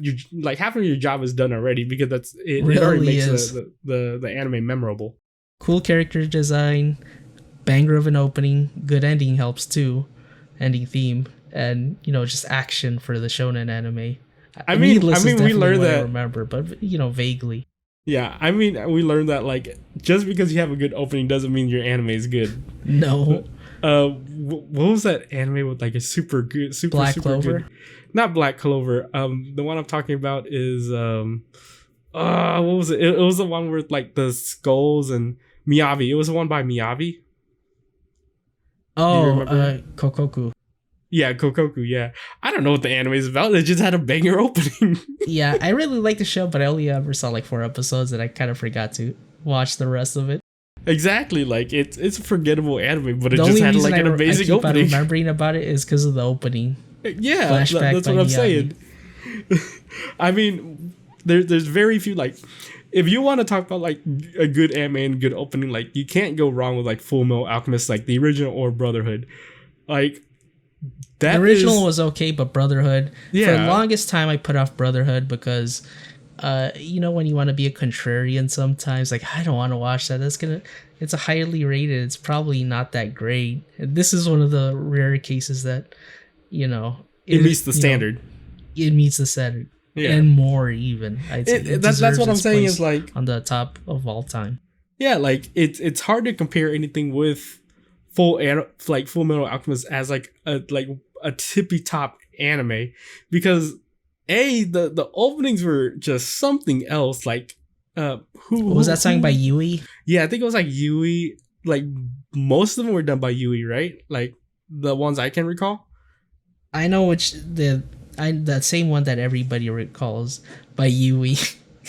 S1: your job is done already, because it already makes the anime memorable.
S2: Cool character design, banger of an opening, good ending helps too, ending theme, and just action for the shonen anime. I mean, we learned that. I remember, but vaguely.
S1: Yeah, I mean, we learned that like just because you have a good opening doesn't mean your anime is good.
S2: No.
S1: What was that anime with like a super good,
S2: Black
S1: super
S2: Clover?
S1: Good? Not Black Clover. The one I'm talking about is what was it? It was the one with like the skulls and Miyavi. It was the one by Miyavi.
S2: Oh, Kokoku.
S1: Yeah, Kokoku, yeah. I don't know what the anime is about. It just had a banger opening.
S2: Yeah, I really like the show, but I only ever saw like 4 episodes and I kind of forgot to watch the rest of it.
S1: Exactly, like it's a forgettable anime, but it just had like an amazing opening.
S2: Remembering about it is because of the opening.
S1: Yeah, that's what I'm saying. I mean, there's very few, like, if you want to talk about like a good anime and good opening, like you can't go wrong with like Full Metal Alchemist, like the original or Brotherhood. Like
S2: the original was okay, but Brotherhood, for the longest time I put off Brotherhood because when you want to be a contrarian sometimes, like I don't want to watch that, it's a highly rated, it's probably not that great. And this is one of the rare cases that
S1: it meets the standard.
S2: It meets the standard. Yeah. And more even.
S1: That's what I'm saying, is like
S2: on the top of all time.
S1: Yeah, like it's hard to compare anything with Full Metal Alchemist as like a tippy top anime, because the openings were just something else. Like who
S2: was that song by Yui?
S1: Yeah, I think it was like Yui. Like most of them were done by Yui, right? Like the ones I can recall.
S2: I know which that same one that everybody recalls by Yui.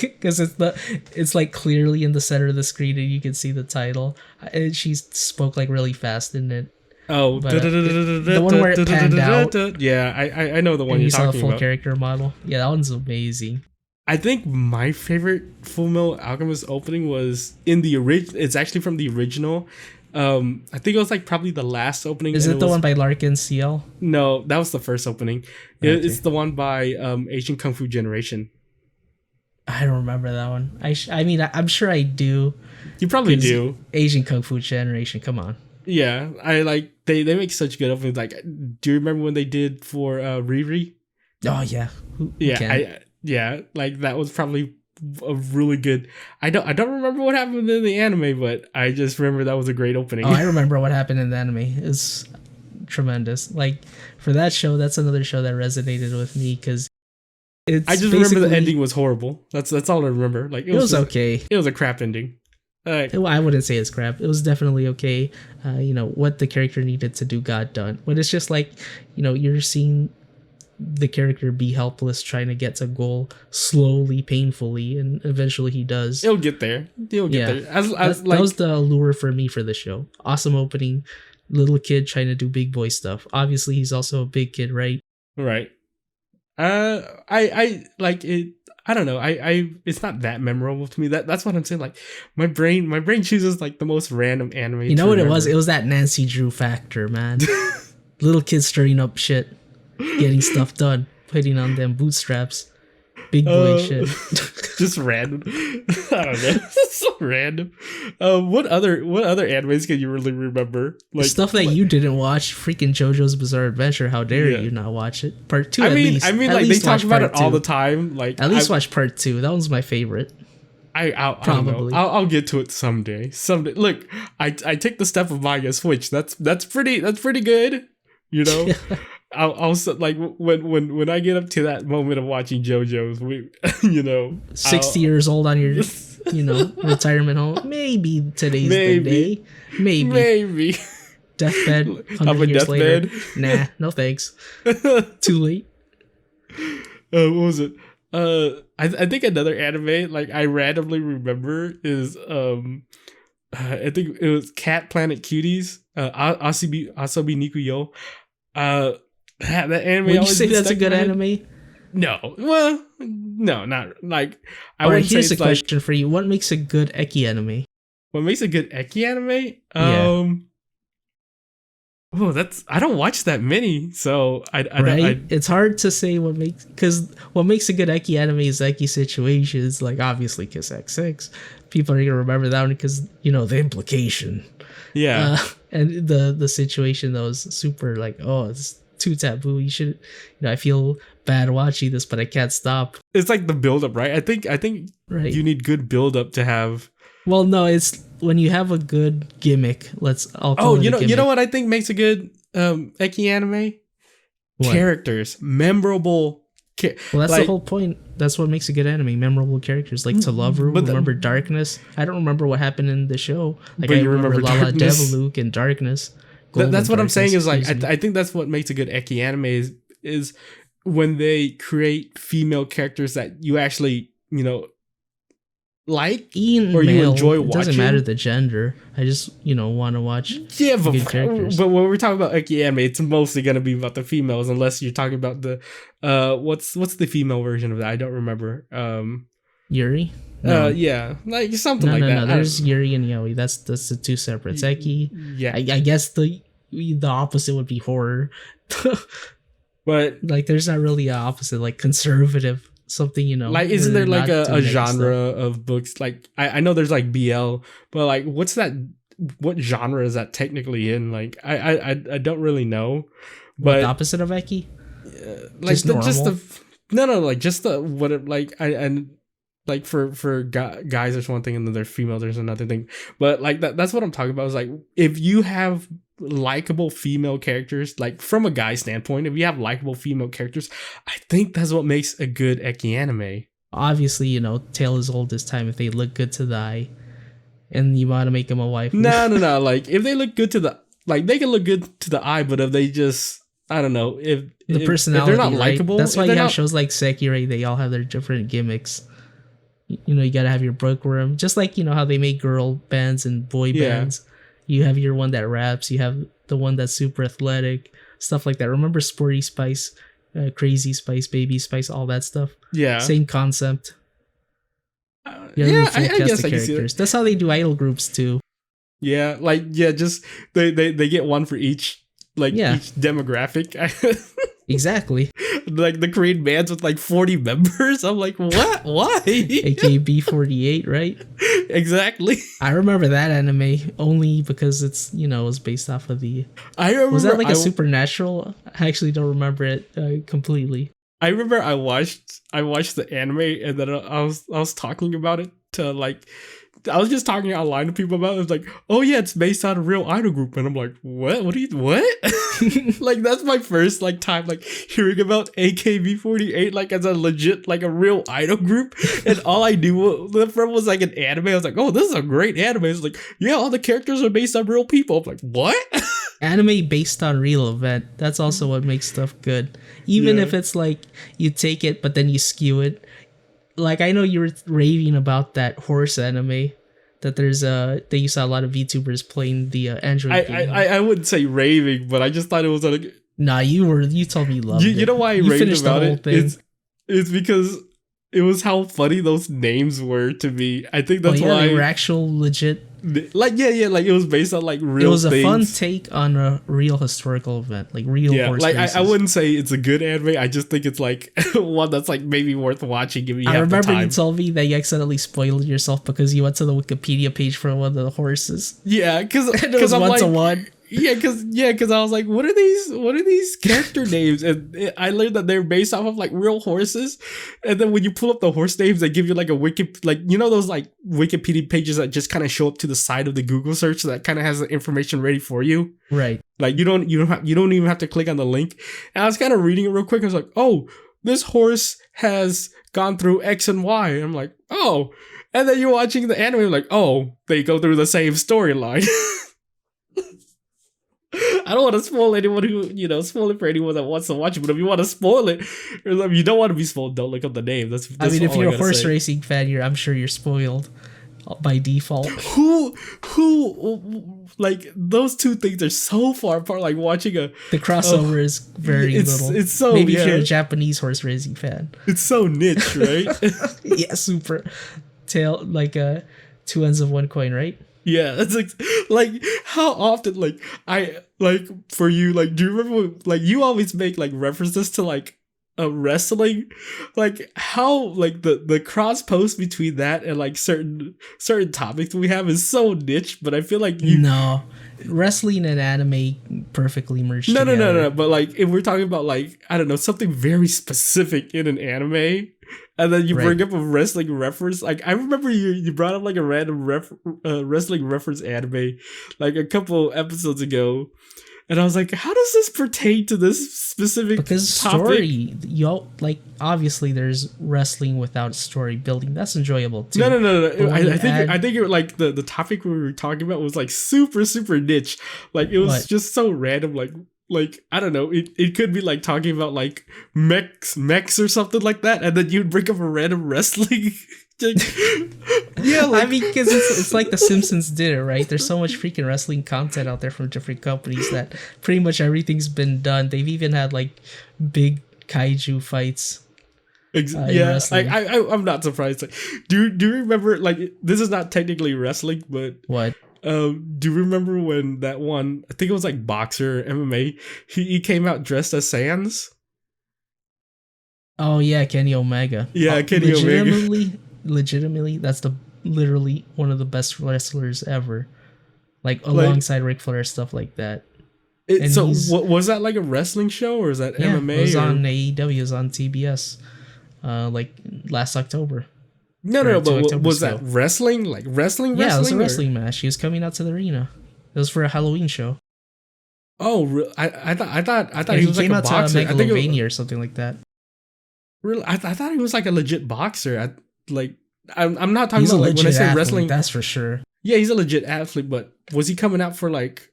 S2: Because it's like clearly in the center of the screen and you can see the title. And she spoke like really fast in it.
S1: Oh,
S2: But the one where it panned out
S1: yeah, I know the one
S2: and
S1: you're
S2: you saw a
S1: talking
S2: full
S1: about.
S2: character model. Yeah, that one's amazing.
S1: I think my favorite Full Metal Alchemist opening was in the original. It's actually from the original. I think it was like probably the last opening.
S2: Is
S1: and
S2: it the
S1: was,
S2: one by Larkin CL?
S1: No, that was the first opening.
S2: Okay.
S1: It's the one by Asian Kung Fu Generation.
S2: I don't remember that one. I mean, I'm sure I do.
S1: You probably do.
S2: Asian Kung Fu Generation, come on.
S1: Yeah, I like they make such good openings. Like, do you remember when they did for Riri?
S2: Oh yeah, who
S1: yeah, like that was probably a really good. I don't remember what happened in the anime, but I just remember that was a great opening.
S2: Oh, I remember what happened in the anime. It's tremendous. Like for that show, that's another show that resonated with me because
S1: I just remember the ending was horrible. That's all I remember. Like
S2: it was okay.
S1: It was a crap ending.
S2: I wouldn't say it's crap. It was definitely okay. What the character needed to do got done. But it's just like, you're seeing the character be helpless trying to get to goal slowly, painfully, and eventually he does.
S1: He'll get there. There.
S2: That was the allure for me for the show. Awesome opening, little kid trying to do big boy stuff. Obviously, he's also a big kid, right?
S1: Right. I like it. I don't know. It's not that memorable to me. That's what I'm saying. Like my brain chooses like the most random anime.
S2: You know what it was? It was that Nancy Drew factor, man. Little kids stirring up shit, getting stuff done, putting on them bootstraps, big boy shit.
S1: Just random. I don't know. So random. What other animes can you really remember?
S2: Like stuff that you didn't watch. Freaking JoJo's Bizarre Adventure. How dare you not watch it? Part 2. I mean,
S1: like they talk about it all the time. Like
S2: at least watch part 2. That one's my favorite.
S1: I'll get to it someday. Look, I take the step of buying a Switch. That's pretty good. I'll also like when I get up to that moment of watching JoJo's,
S2: 60 years old on your retirement home. Maybe today's the day. Maybe. Deathbed. 100 years later. Nah, no thanks. Too late.
S1: What was it? I think another anime like I randomly remember is I think it was Cat Planet Cuties. Asobi Niku Yo. That anime.
S2: Would you say that's a good anime?
S1: No. Well, no, not like.
S2: Here's a question for you: what makes a good eki anime?
S1: What makes a good eki anime? Oh, I don't watch that many, so
S2: it's hard to say because what makes a good eki anime is eki situations, like obviously Kiss X6. People are gonna remember that one because the implication.
S1: Yeah,
S2: and the situation though is super like, oh, it's too taboo. You should, I feel bad watching this, but I can't stop.
S1: It's like the build up, right? I think
S2: right.
S1: You need good build up to have.
S2: Well, no, it's when you have a good gimmick.
S1: You know what I think makes a good eki anime? What? Characters, memorable.
S2: Well, that's the whole point. That's what makes a good anime. Memorable characters, like To Love Room. Remember Darkness? I don't remember what happened in the show. Like I remember Lala Deviluke and Darkness.
S1: That's what I'm saying. Is like I think that's what makes a good eki anime is when they create female characters that you actually like or you enjoy watching. It doesn't
S2: matter the gender. I just want to watch
S1: good characters. But when we're talking about eki anime, it's mostly gonna be about the females, unless you're talking about the what's the female version of that? I don't remember.
S2: Yuri.
S1: No. Yeah, like something like that.
S2: No, there's Yuri and Yaoi. That's the two separate. Eki.
S1: Yeah,
S2: I guess the opposite would be horror.
S1: But
S2: like, there's not really an opposite, like conservative. Something
S1: like isn't there like a genre of books like I know there's like BL, but like what genre is that technically in? Like I don't really know. But
S2: the opposite of eki,
S1: like like for guys there's one thing and then there's female there's another thing. But like that's what I'm talking about is like if you have likable female characters, like from a guy standpoint, if you have likable female characters, I think that's what makes a good eki anime.
S2: Obviously, tale as old as time. If they look good to the eye, and you want to make them a wife.
S1: No. Like if they look good to the they can look good to the eye, but if they just I don't know
S2: The
S1: if
S2: personality,
S1: they're not
S2: right?
S1: likable.
S2: That's why
S1: if
S2: you
S1: they're
S2: have
S1: not,
S2: shows like Sekirei. They all have their different gimmicks. You know, you gotta have your bookworm, just like you know how they make girl bands and boy
S1: yeah,
S2: bands. You have your one that raps. You have the one that's super athletic, stuff like that. Remember Sporty Spice, Crazy Spice, Baby Spice, all that stuff.
S1: yeah,
S2: Same concept. You have your
S1: yeah.
S2: full
S1: I
S2: cast
S1: guess
S2: of
S1: I can see
S2: characters.
S1: that.
S2: That's how they do idol groups too.
S1: Yeah, like yeah, just they get one for each like
S2: Yeah,
S1: each demographic.
S2: exactly.
S1: Like the Korean bands with like 40 members. I'm like, what? Why?
S2: AKB48, right?
S1: Exactly.
S2: I remember that anime only because it's it was based off of the.
S1: I remember.
S2: Was that like a supernatural? I actually don't remember it completely.
S1: I remember I watched the anime and then I was talking about it to like. I was just talking online to people about it. It's like, oh yeah, it's based on a real idol group, and I'm like, what? What? Like that's my first like time like hearing about AKB48 like as a legit like a real idol group, and all I knew from was like an anime. I was like, oh, this is a great anime. It's like, yeah, all the characters are based on real people. I'm like, what?
S2: Anime based on real event. That's also what makes stuff good. Even if it's like you take it, but then you skew it. Like I know you were raving about that horse anime. That they used to a lot of VTubers playing the Android game.
S1: I wouldn't say raving, but I just thought it was like.
S2: Nah, you told me you loved it.
S1: You know why I
S2: you
S1: raved about it?
S2: Thing.
S1: It's because it was how funny those names were to me. I think that's why
S2: they were actual legit.
S1: Like like it was based on like real.
S2: It was
S1: things.
S2: A fun take on a real historical event, like real horse races.
S1: I wouldn't say it's a good anime. I just think it's like one that's like maybe worth watching if you have
S2: I remember
S1: the time.
S2: you told me that you accidentally spoiled yourself because you went to the Wikipedia page for one of the horses.
S1: Yeah, because
S2: I'm like, 1-to-1.
S1: Yeah, because I was like, what are these character names? And I learned that they're based off of like real horses. And then when you pull up the horse names, they give you like a those like Wikipedia pages that just kind of show up to the side of the Google search that kind of has the information ready for you.
S2: Right.
S1: Like you don't even have to click on the link. And I was kind of reading it real quick. I was like, oh, this horse has gone through X and Y. And I'm like, oh. And then you're watching the anime, like, oh, they go through the same storyline. I don't want to spoil anyone who, spoil it for anyone that wants to watch it. But if you want to spoil it, or if you don't want to be spoiled, don't look up the name. That's
S2: I mean, if you're a horse racing fan, I'm sure you're spoiled by default.
S1: Who, like, those two things are so far apart. Like, watching
S2: the crossover is very little.
S1: It's so,
S2: maybe if you're a Japanese horse racing fan.
S1: It's so niche, right?
S2: Yeah, super. Two ends of one coin, right?
S1: Yeah, it's like how often for you, like, do you remember when, like, you always make like references to like a wrestling, like how like the cross post between that and like certain topics we have is so niche, but I feel like
S2: no, wrestling and anime perfectly merged together.
S1: No, but like if we're talking about like, I don't know, something very specific in an anime, and then you bring up a wrestling reference. Like I remember you brought up like a random wrestling reference anime like a couple episodes ago, and I was like, how does this pertain to this specific
S2: because
S1: topic?
S2: Story, like obviously there's wrestling without story building. That's enjoyable too.
S1: No. I think it, like the topic we were talking about was like super niche. Like it was just so random. Like I don't know, it could be like talking about like mechs or something like that, and then you'd bring up a random wrestling. Yeah, like,
S2: I mean, because it's like The Simpsons did it, right? There's so much freaking wrestling content out there from different companies that pretty much everything's been done. They've even had like big kaiju fights.
S1: Yeah, I'm not surprised. Like, do you remember, like, this is not technically wrestling, but
S2: what?
S1: Do you remember when that one, I think it was like boxer MMA, he came out dressed as Sans?
S2: Oh yeah, Kenny Omega.
S1: Yeah, Kenny Omega.
S2: Legitimately, that's literally one of the best wrestlers ever. Like alongside Ric Flair, stuff like that.
S1: So what was that, like a wrestling show or is that MMA?
S2: It was on AEW, it was on TBS, like last October.
S1: No, but was that wrestling? Like wrestling?
S2: Yeah, it was a wrestling match. He was coming out to the arena. It was for a Halloween show.
S1: Oh, I thought he was like a boxer.
S2: I think it was or something like that.
S1: Really, I thought he was like a legit boxer. I'm not talking about like when I say
S2: athlete,
S1: wrestling.
S2: That's for sure.
S1: Yeah, he's a legit athlete, but was he coming out for like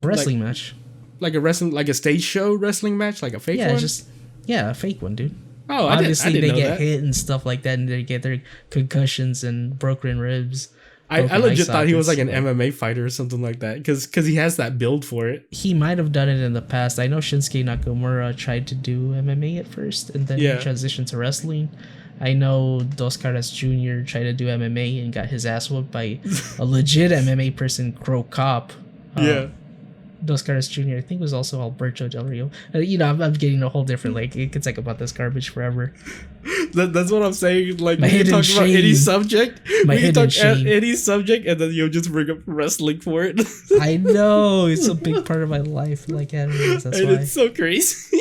S2: wrestling match?
S1: like a wrestling, like a stage show wrestling match, like a fake one?
S2: A fake one, dude.
S1: Oh,
S2: Obviously,
S1: I didn't
S2: they
S1: know
S2: get
S1: that.
S2: hit and stuff like that, and they get their concussions and broken ribs.
S1: I legit thought he was like an
S2: sockets.
S1: MMA fighter or something like that, because he has that build for it.
S2: He might have done it in the past. I know Shinsuke Nakamura tried to do MMA at first, and then he transitioned to wrestling. I know Dos Caras Jr. tried to do MMA and got his ass whooped by a legit MMA person, Crow Cop. Dos Caras Jr. I think was also Alberto Del Rio. I'm getting a whole different, like, it could talk about this garbage forever.
S1: That's what I'm saying. Like,
S2: My
S1: we can talk
S2: hidden
S1: about any
S2: shame.
S1: subject.
S2: My
S1: We can
S2: hidden
S1: talk
S2: shame.
S1: any subject, and then you'll just bring up wrestling for it.
S2: I know, it's a big part of my life, like animes, that's
S1: And
S2: why.
S1: it's so crazy.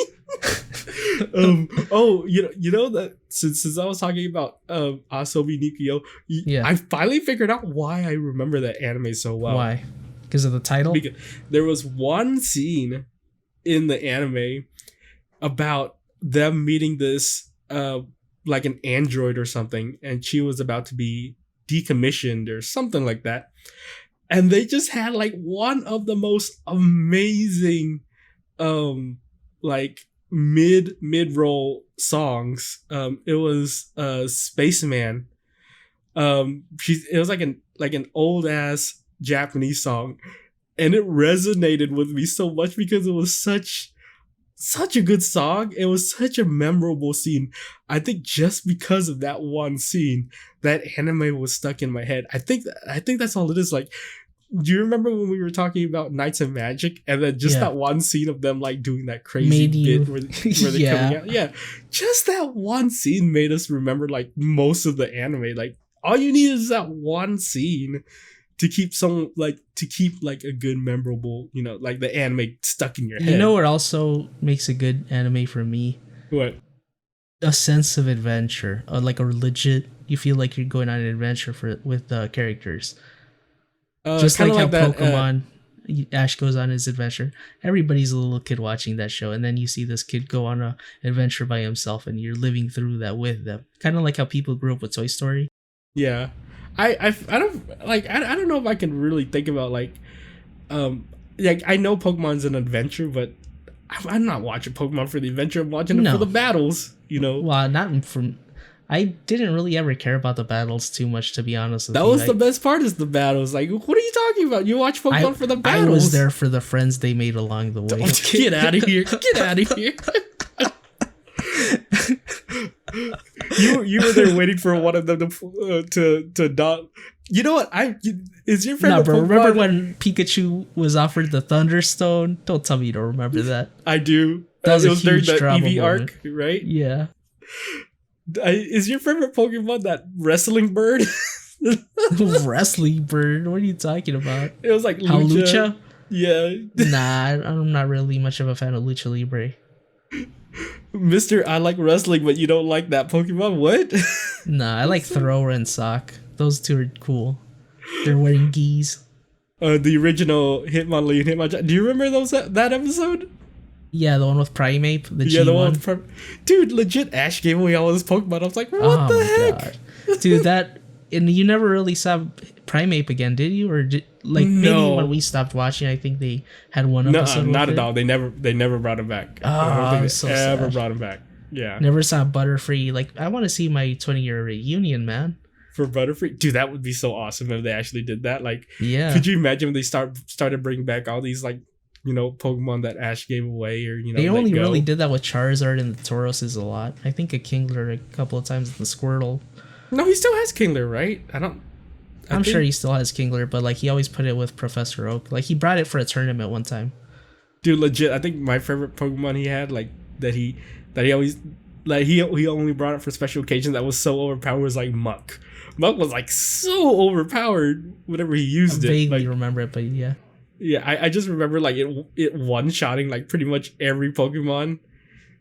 S1: You know that since I was talking about Asobi Nikio, I finally figured out why I remember that anime so well.
S2: Why? Because of the title?
S1: Because there was one scene in the anime about them meeting this like an android or something, and she was about to be decommissioned or something like that. And they just had like one of the most amazing like mid-roll songs. It was Spaceman. It was like an old ass Japanese song, and it resonated with me so much because it was such a good song. It was such a memorable scene. I think just because of that one scene, that anime was stuck in my head. I think that's all it is. Like, do you remember when we were talking about Knights of Magic, and then just that one scene of them like doing that crazy bit where they're coming out? Yeah, just that one scene made us remember like most of the anime. Like, all you need is that one scene to keep a good memorable, like the anime stuck in your head.
S2: You know what also makes a good anime for me?
S1: What?
S2: A sense of adventure, like a legit. You feel like you're going on an adventure with characters. Just like how Pokemon, Ash goes on his adventure. Everybody's a little kid watching that show, and then you see this kid go on an adventure by himself, and you're living through that with them. Kind of like how people grew up with Toy Story.
S1: Yeah. I don't know if I can really think about like I know Pokemon's an adventure, but I'm not watching Pokemon for the adventure. I'm watching it for the battles,
S2: Well, not from. I didn't really ever care about the battles too much, to be honest with you.
S1: That was the best part, is the battles. Like, what are you talking about? You watch Pokemon for the battles.
S2: I was there for the friends they made along the way.
S1: Get out of here! Get out of here! You were there waiting for one of them to not. You know what? Is your friend?
S2: Nah, bro. Remember when Pikachu was offered the Thunderstone? Don't tell me you don't remember that.
S1: I do.
S2: That was a
S1: during
S2: huge
S1: the
S2: drama
S1: EV
S2: moment.
S1: arc, right?
S2: Yeah.
S1: Is your favorite Pokemon that wrestling bird?
S2: Wrestling bird? What are you talking about?
S1: It was like
S2: Lucha.
S1: Yeah.
S2: Nah, I'm not really much of a fan of Lucha Libre.
S1: Mr. I like wrestling, but you don't like that Pokemon? What?
S2: Nah, I like Thrower and Sock. Those two are cool. They're wearing gis.
S1: The original Hitmonlee and Hitmonchan. Do you remember that episode?
S2: Yeah, the one with Primeape, the G1.
S1: The one with Dude, legit, Ash gave away all his Pokemon. I was like, what the heck?
S2: God. Dude, and you never really saw Primeape again, did you? Or maybe when we stopped watching, I think they had one episode.
S1: No, not at all. They never brought him back. I don't think they ever brought him back. Yeah.
S2: Never saw Butterfree. Like, I want to see my 20-year reunion, man.
S1: For Butterfree? Dude, that would be so awesome if they actually did that. Like,
S2: yeah.
S1: Could you imagine if they started bringing back all these, like, Pokemon that Ash gave away, or,
S2: they only really did that with Charizard and the Tauroses a lot. I think a Kingler a couple of times, the Squirtle.
S1: No, he still has Kingler, right?
S2: I'm sure he still has Kingler, but like he always put it with Professor Oak. Like he brought it for a tournament one time.
S1: Dude, legit, I think my favorite Pokemon he had, like that he always, like he only brought it for special occasions that was so overpowered, was like Muck. Muck was like so overpowered whenever he used
S2: I
S1: it.
S2: vaguely
S1: like,
S2: remember it, but yeah.
S1: Yeah, I just remember like it one-shotting like pretty much every Pokemon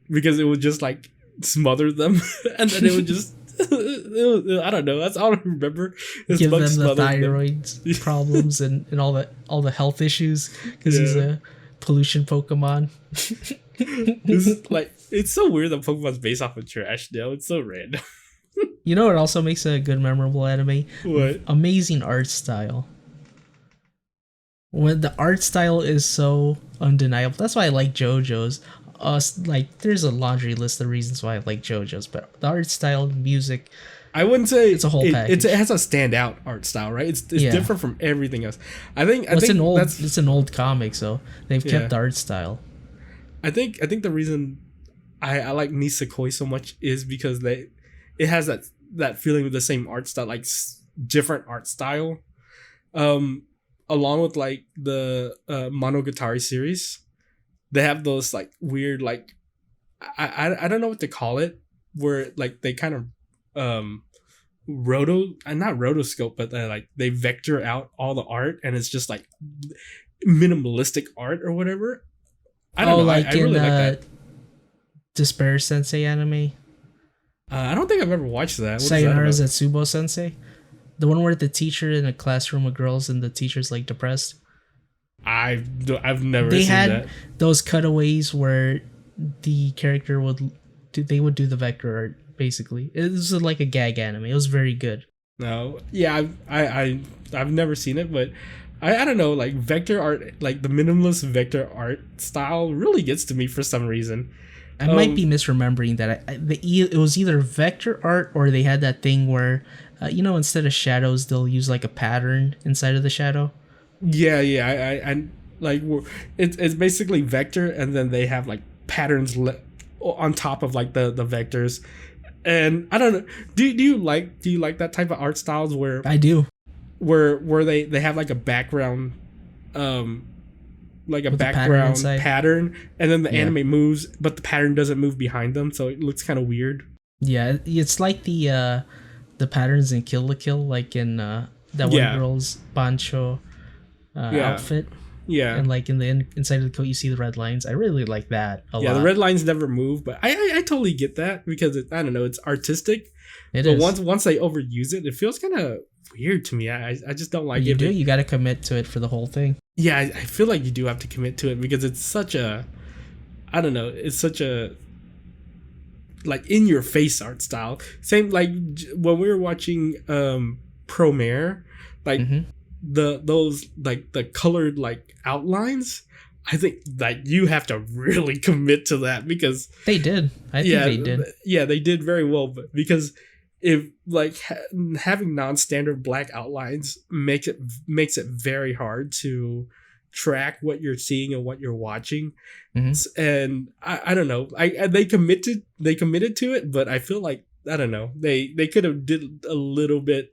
S1: because it would just like smother them and then it would just I don't know. That's all I remember.
S2: Give them the thyroid problems and all the health issues because he's a pollution Pokemon.
S1: It's so weird that Pokemon's based off of trash now. It's so random.
S2: You know what also makes a good memorable anime?
S1: What?
S2: Amazing art style. When the art style is so undeniable. That's why I like JoJo's. Like there's a laundry list of reasons why I like JoJo's, but the art style, music,
S1: I wouldn't say
S2: it's a whole package.
S1: it has a standout art style, right? It's different from everything else. I think
S2: it's an old comic, so they've kept the art style.
S1: I think the reason I like Nisekoi so much is because it has that feeling of the same art style, like different art style, along with like the Monogatari series. They have those like weird like I don't know what to call it, where like they kind of not rotoscope, but like they vector out all the art and it's just like minimalistic art or whatever. I don't know.
S2: Like
S1: I really like that.
S2: Despair Sensei anime.
S1: I don't think I've ever watched that.
S2: Sayonara Zetsubo Sensei, the one where the teacher in a classroom with girls and the teacher's like depressed.
S1: I've never
S2: they
S1: seen
S2: had
S1: that.
S2: Those cutaways where the character would do the vector art. Basically, it was like a gag anime. It was very good.
S1: No, yeah, I've never seen it, but I don't know, like vector art, like the minimalist vector art style really gets to me for some reason.
S2: I might be misremembering that. It was either vector art or they had that thing where, instead of shadows, they'll use like a pattern inside of the shadow.
S1: Yeah, I like it's basically vector, and then they have like patterns on top of like the vectors. And I don't know. Do you like that type of art styles where
S2: I do,
S1: where they have like a background, like a background pattern, and then the anime moves, but the pattern doesn't move behind them, so it looks kind of weird.
S2: Yeah, it's like the patterns in Kill la Kill, like in that one girl's bancho outfit. Yeah, and like in the inside of the coat, you see the red lines. I really like that a lot.
S1: Yeah, the red lines never move, but I totally get that because I don't know, it's artistic. But once they overuse it, it feels kind of weird to me. I just don't like it.
S2: You got to commit to it for the whole thing.
S1: Yeah, I feel like you do have to commit to it because it's such a, I don't know, it's such a like in your face art style. Same like when we were watching Promare, like. Mm-hmm. Those like the colored like outlines, I think like you have to really commit to that because
S2: they did. I think they did.
S1: Yeah, they did very well, but because if like having non-standard black outlines makes it very hard to track what you're seeing and what you're watching. Mm-hmm. And I don't know. They committed to it, but I feel like I don't know. They could have did a little bit.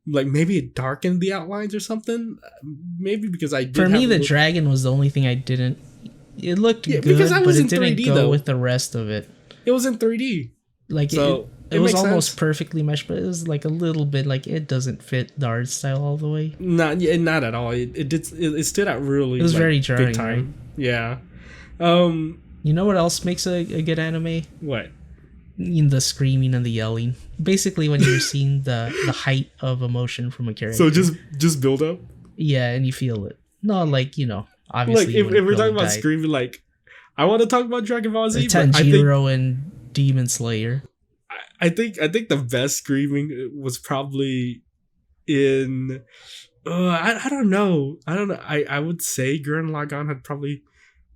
S1: Like maybe it darkened the outlines or something. Maybe because I did.
S2: For me, the dragon was the only thing I didn't. It looked good, because I was but it didn't 3D, go though. With the rest of it.
S1: It was in 3D.
S2: Like so it was almost sense. Perfectly meshed, but it was like a little bit like it doesn't fit the art style all the way.
S1: Not at all. It stood out really.
S2: It was
S1: like,
S2: very jarring.
S1: Big time. Right? Yeah.
S2: You know what else makes a good anime?
S1: What?
S2: In the screaming and the yelling, basically when you're seeing the height of emotion from a character.
S1: So just build up.
S2: Yeah, and you feel it. No, like obviously.
S1: Like if we're talking about screaming, like I want to talk about Dragon Ball Z,
S2: Tanjiro and Demon Slayer.
S1: I think the best screaming was probably in. I don't know. I would say Gurren Lagann had probably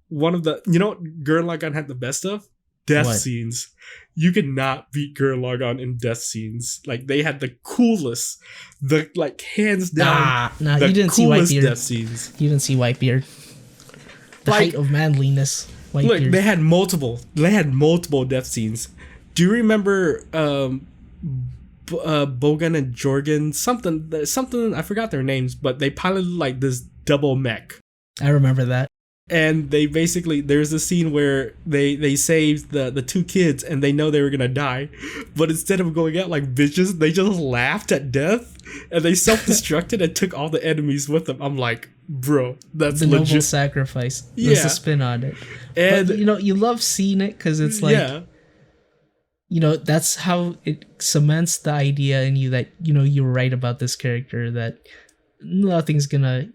S1: one of the. You know what Gurren Lagann had the best of? Death scenes. You could not beat Gurren Lagann in death scenes. Like they had the coolest, like hands down.
S2: Nah, you didn't see Whitebeard.
S1: Death scenes.
S2: You didn't see Whitebeard. The height of manliness.
S1: Whitebeard. Look, they had multiple death scenes. Do you remember Bogan and Jorgen? Something I forgot their names, but they piloted like this double mech.
S2: I remember that.
S1: And they basically, there's a scene where they saved the two kids and they know they were gonna die, but instead of going out like bitches, they just laughed at death and they self-destructed and took all the enemies with them. I'm like, bro, that's
S2: the
S1: legit.
S2: Noble sacrifice. There's a spin on it. And but, you love seeing it because it's like, that's how it cements the idea in you that you're right about this character, that nothing's gonna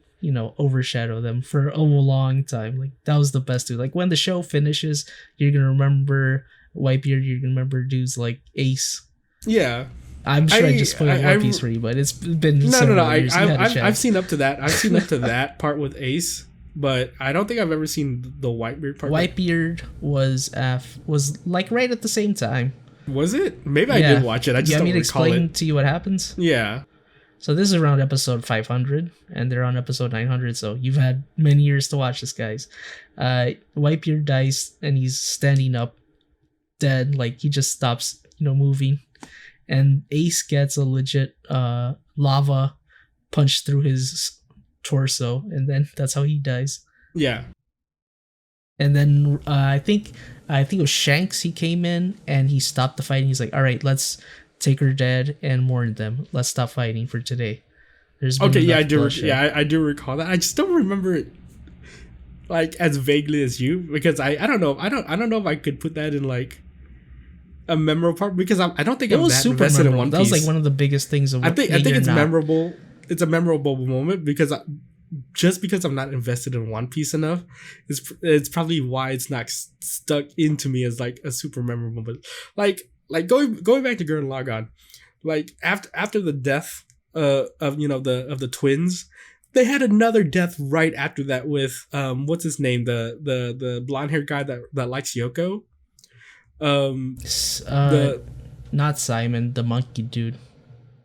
S2: overshadow them for a long time. Like that was the best dude. Like when the show finishes, you're gonna remember Whitebeard, you're gonna remember dudes like Ace.
S1: Yeah.
S2: I'm sure I just spoiled One Piece for you, but it's been several years.
S1: I've seen up to that. I've seen up to that part with Ace, but I don't think I've ever seen the Whitebeard part.
S2: Whitebeard was like right at the same time.
S1: Was it? Maybe I did watch it. I just don't recall it.
S2: Explain to you what happens?
S1: Yeah.
S2: So this is around episode 500, and they're on episode 900. So you've had many years to watch this, guys. Whitebeard dies, and he's standing up, dead. Like he just stops, moving. And Ace gets a legit lava punch through his torso, and then that's how he dies.
S1: Yeah.
S2: And then I think it was Shanks. He came in and he stopped the fighting. He's like, "All right, let's take her dead and mourn them. Let's stop fighting for today."
S1: I do recall that. I just don't remember it like as vaguely as you, because I don't know if I could put that in like a memorable part, because I don't think I'm that invested in One Piece.
S2: That was like one of the biggest things of
S1: I think it's memorable. It's a memorable moment because just because I'm not invested in One Piece enough, it's probably why it's not stuck into me as like a super memorable moment. Like going back to Gurren Lagann, like after the death of the twins, they had another death right after that with what's his name, the blonde haired guy that likes Yoko.
S2: Not Simon, the monkey dude.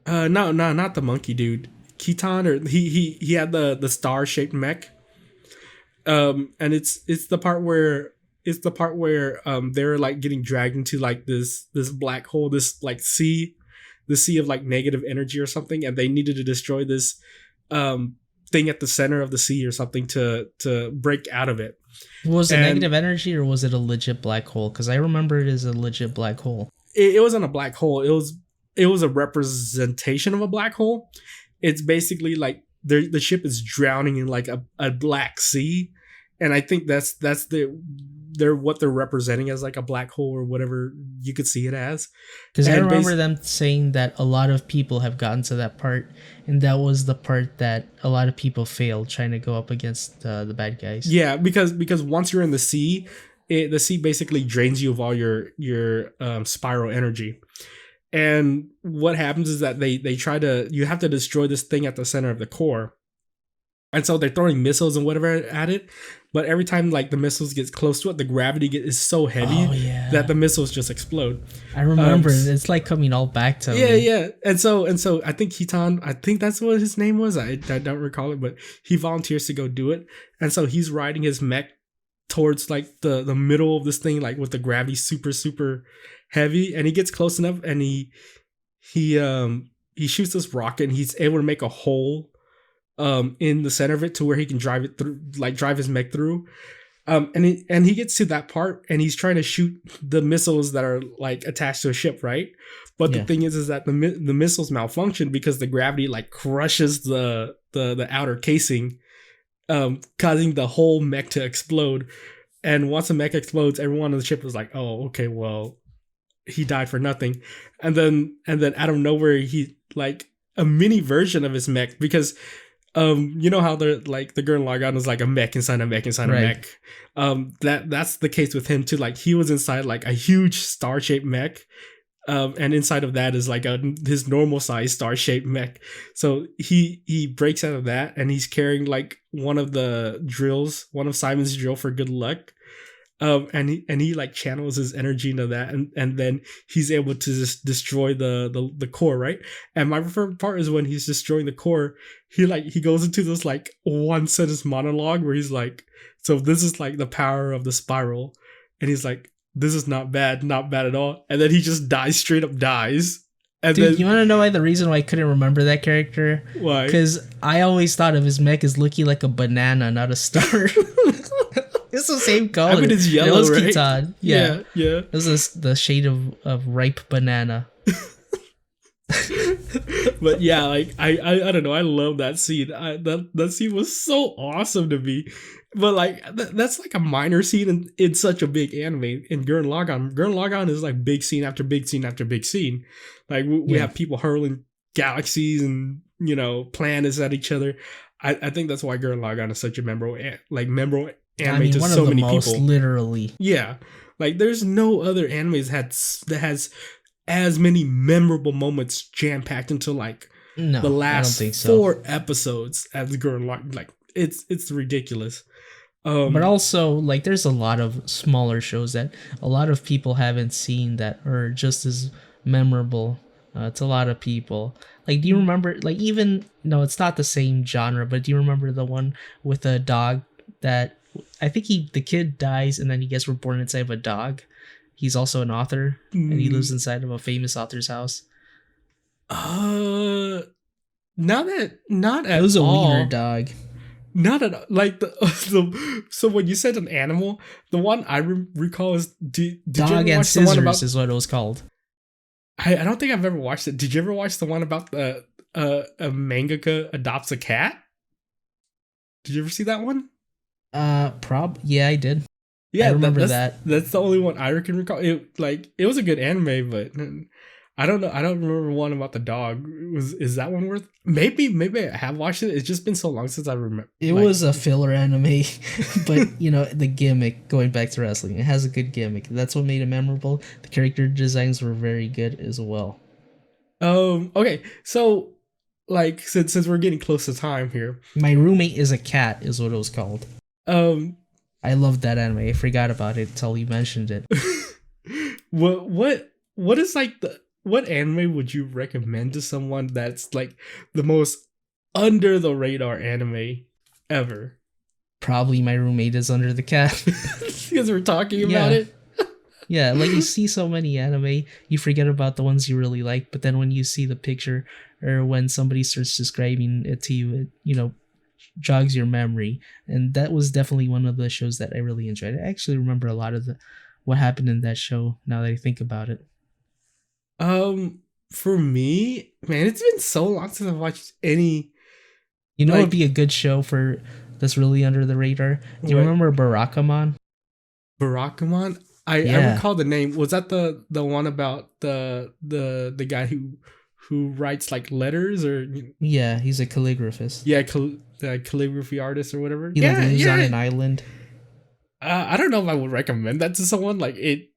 S1: No, not the monkey dude. Kitan, or he had the star shaped mech. And it's the part where they're like getting dragged into like this black hole, this like sea of like negative energy or something, and they needed to destroy this thing at the center of the sea or something to break out of it.
S2: Was it negative energy, or was it a legit black hole? Because I remember it as a legit black hole.
S1: It wasn't a black hole. It was a representation of a black hole. It's basically like the ship is drowning in like a black sea, and I think that's what they're representing as like a black hole or whatever you could see it as.
S2: Because I remember them saying that a lot of people have gotten to that part, and that was the part that a lot of people failed trying to go up against the bad guys.
S1: Yeah, because once you're in the sea, the sea basically drains you of all your spiral energy. And what happens is that you have to destroy this thing at the center of the core. And so they're throwing missiles and whatever at it. But every time like the missiles gets close to it, the gravity is so heavy that the missiles just explode.
S2: I remember it's like coming all back to
S1: me. Yeah. And so I think Hitan, I think that's what his name was. I don't recall it, but he volunteers to go do it. And so he's riding his mech towards like the middle of this thing, like with the gravity super, super heavy, and he gets close enough and he shoots this rocket, and he's able to make a hole in the center of it to where he can drive it through, like drive his mech through. And he gets to that part, and he's trying to shoot the missiles that are like attached to a ship, right? But the thing is that the missiles malfunction because the gravity like crushes the outer casing, causing the whole mech to explode. And once the mech explodes, everyone on the ship is like, "Oh, okay, well, he died for nothing." And then out of nowhere, he like a mini version of his mech, because you know how the Gurren Lagann is like a mech inside a mech inside a mech. That's the case with him too. Like he was inside like a huge star-shaped mech, and inside of that is like his normal size star-shaped mech. So he breaks out of that, and he's carrying like one of Simon's drill for good luck. And he like channels his energy into that, and then he's able to just destroy the core, right? And my favorite part is when he's destroying the core, he goes into this like one sentence monologue where he's like, "So this is like the power of the spiral," and he's like, "This is not bad at all," and then he just straight up dies. And
S2: dude, you want to know the reason why I couldn't remember that character?
S1: Why?
S2: Because I always thought of his mech as looking like a banana, not a star. It's the same color.
S1: I mean, it's yellow, it was right?
S2: Kitan. Yeah.
S1: It
S2: was the shade of ripe banana.
S1: But yeah, like I don't know. I love that scene. That scene was so awesome to me. But like that's like a minor scene in such a big anime. In Gurren Lagann is like big scene after big scene after big scene. Like we have people hurling galaxies and planets at each other. I think that's why Gurren Lagann is such a memorable anime to so many people.
S2: Literally.
S1: Yeah, like there's no other anime that has as many memorable moments jam packed into like
S2: No,
S1: the
S2: I don't
S1: last
S2: think so.
S1: 4 episodes as Gurren Lagann. Like it's ridiculous.
S2: But also, like, there's a lot of smaller shows that a lot of people haven't seen that are just as memorable to a lot of people. Like, do you remember, like, even, no, it's not the same genre, but do you remember the one with a dog that, I think the kid dies and then he gets reborn inside of a dog? He's also an author and he lives inside of a famous author's house.
S1: Not at
S2: It was a
S1: all.
S2: wiener dog.
S1: Not at like so when you said an animal, the one I recall is did
S2: Dog
S1: you ever
S2: and
S1: watch the one
S2: Scissors
S1: about?
S2: is what it was called.
S1: I don't think I've ever watched it. Did you ever watch the one about the a mangaka adopts a cat? Did you ever see that one?
S2: Yeah, I did.
S1: Yeah,
S2: I remember
S1: that's,
S2: that.
S1: That's the only one I can recall. It was a good anime, but I don't know. I don't remember one about the dog. Is that one worth? Maybe I have watched it. It's just been so long since I remember.
S2: It was a filler anime, but you know, the gimmick, going back to wrestling, it has a good gimmick. That's what made it memorable. The character designs were very good as well.
S1: Okay, so like since we're getting close to time here,
S2: My Roommate is a Cat is what it was called. I loved that anime. I forgot about it until you mentioned it.
S1: what is like what anime would you recommend to someone that's like the most under the radar anime ever?
S2: Probably My Roommate is Under the Cat.
S1: Because we're talking about it.
S2: Yeah, like you see so many anime, you forget about the ones you really like, but then when you see the picture or when somebody starts describing it to you, it jogs your memory. And that was definitely one of the shows that I really enjoyed. I actually remember a lot of what happened in that show now that I think about it.
S1: For me, man, it's been so long since I've watched any.
S2: You know, it'd be a good show for that's really under the radar. Do you remember Barakuman?
S1: Barakuman? I recall the name. Was that the one about the guy who writes like letters or?
S2: Yeah, he's a calligraphist.
S1: Yeah, calligraphy artist or whatever.
S2: He lives on an island.
S1: I don't know if I would recommend that to someone. Like it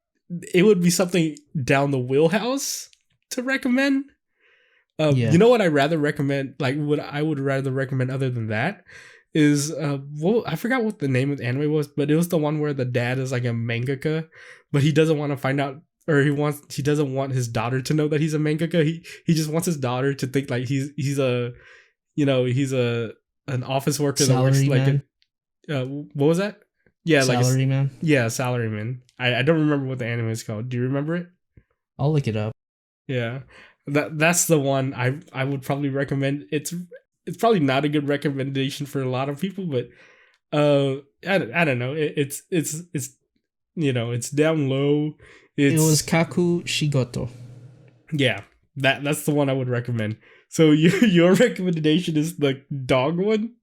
S1: would be something down the wheelhouse to recommend. You know what I rather recommend? Like what I would rather recommend other than that is I forgot what the name of the anime was, but it was the one where the dad is like a mangaka, but he doesn't want to find out, or he doesn't want his daughter to know that he's a mangaka. He just wants his daughter to think like he's an office worker that works like what was that? Yeah,
S2: Salaryman.
S1: Yeah, Salaryman. I don't remember what the anime is called. Do you remember it?
S2: I'll look it up.
S1: Yeah, that's the one I would probably recommend. It's probably not a good recommendation for a lot of people, but I don't know. It's it's down low.
S2: It was Kaku Shigoto.
S1: Yeah, that's the one I would recommend. So your recommendation is the dog one?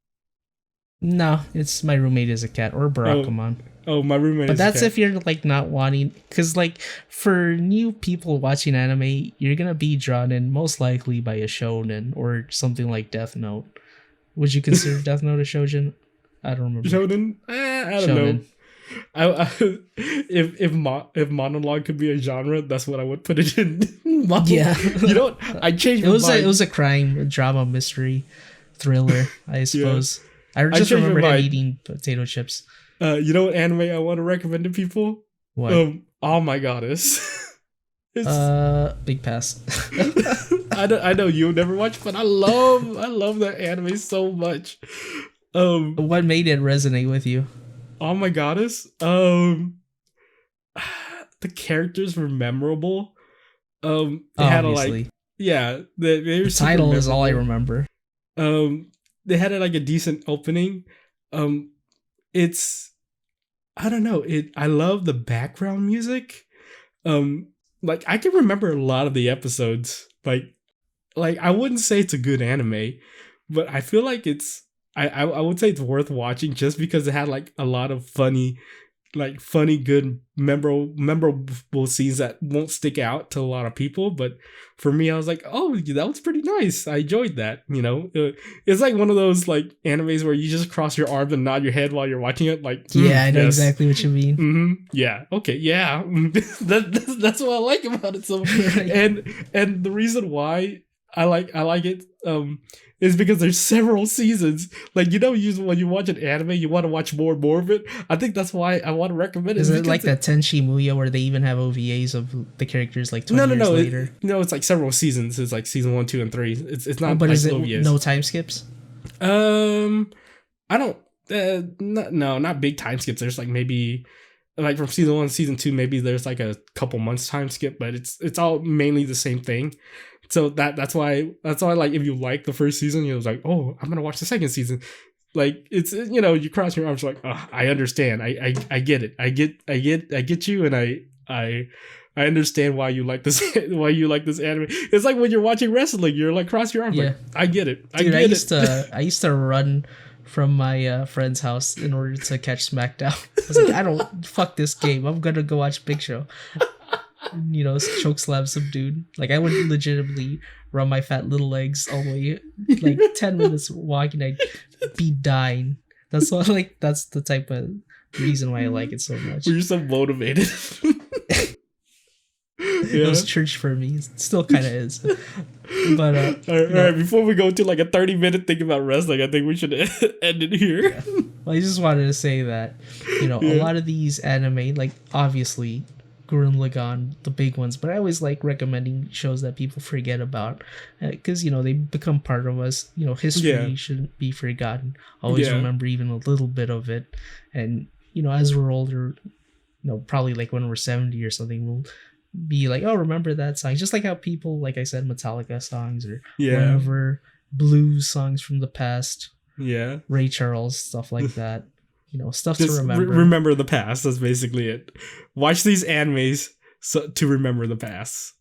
S2: No, it's My Roommate is a Cat or Barakuman.
S1: Oh, My Roommate is a Cat.
S2: But that's if you're like not wanting, because like for new people watching anime, you're gonna be drawn in most likely by a shonen or something like Death Note. Would you consider Death Note a shonen? I don't remember.
S1: Shonen? I don't know. If monologue could be a genre, that's what I would put it in.
S2: Yeah,
S1: you know what? I changed my mind.
S2: It was a crime, drama, mystery, thriller. I suppose. I just remember him eating potato chips.
S1: You know what anime I want to recommend to people?
S2: What?
S1: Oh my goddess.
S2: Big pass.
S1: I know you'll never watch, but I love that anime so much.
S2: What made it resonate with you?
S1: Oh my goddess. The characters were memorable. They had the
S2: title is all I remember.
S1: They had like a decent opening. It's I don't know. I love the background music. Like I can remember a lot of the episodes. Like I wouldn't say it's a good anime, but I feel like it's I would say it's worth watching just because it had like a lot of funny like funny, good, memorable scenes that won't stick out to a lot of people. But for me, I was like, oh, that was pretty nice. I enjoyed that. It's like one of those like animes where you just cross your arms and nod your head while you're watching it. Like,
S2: yeah, I know exactly what you mean.
S1: Mm-hmm. Yeah. Okay. Yeah. That's what I like about it. So,
S2: Right.
S1: and the reason why I like it is because there's several seasons. Like when you watch an anime, you want to watch more and more of it. I think that's why I want to recommend it.
S2: Is it like that Tenchi Muyo where they even have OVAs of the characters like 20 years later?
S1: No, it's like several seasons. It's like season 1, 2, and 3. It's not.
S2: But
S1: like
S2: is it
S1: OVAs.
S2: no time skips?
S1: I don't. Not big time skips. There's like maybe like from season 1 to season 2, maybe there's like a couple months time skip, but it's all mainly the same thing. So that's why like if you like the first season, you're like, oh, I'm gonna watch the second season. Like it's you cross your arms like, oh, I understand. I get it. I get you, and I understand why you like this why you like this anime. It's like when you're watching wrestling, you're like cross your arms like, I get it.
S2: Dude, I used to run from my friend's house in order to catch SmackDown. I was like, I don't fuck this game. I'm gonna go watch Big Show. Choke slam some dude. Like I would legitimately run my fat little legs all the way like 10 minutes walking. I'd be dying. That's the type of reason why I like it so much.
S1: You're so motivated.
S2: It was church for me. It still kind of is. But
S1: all right, before we go to like a 30-minute thing about wrestling, I think we should end it here.
S2: Yeah. Well, I just wanted to say that a lot of these anime, like obviously Gurren Lagann, the big ones, but I always like recommending shows that people forget about because they become part of us. History shouldn't be forgotten. Always remember even a little bit of it, and as we're older, probably like when we're 70 or something, we'll be like, oh, remember that song, just like how people, like I said, Metallica songs or whatever blues songs from the past, Ray Charles, stuff like that. Stuff just to remember.
S1: Remember the past. That's basically it. Watch these animes to remember the past.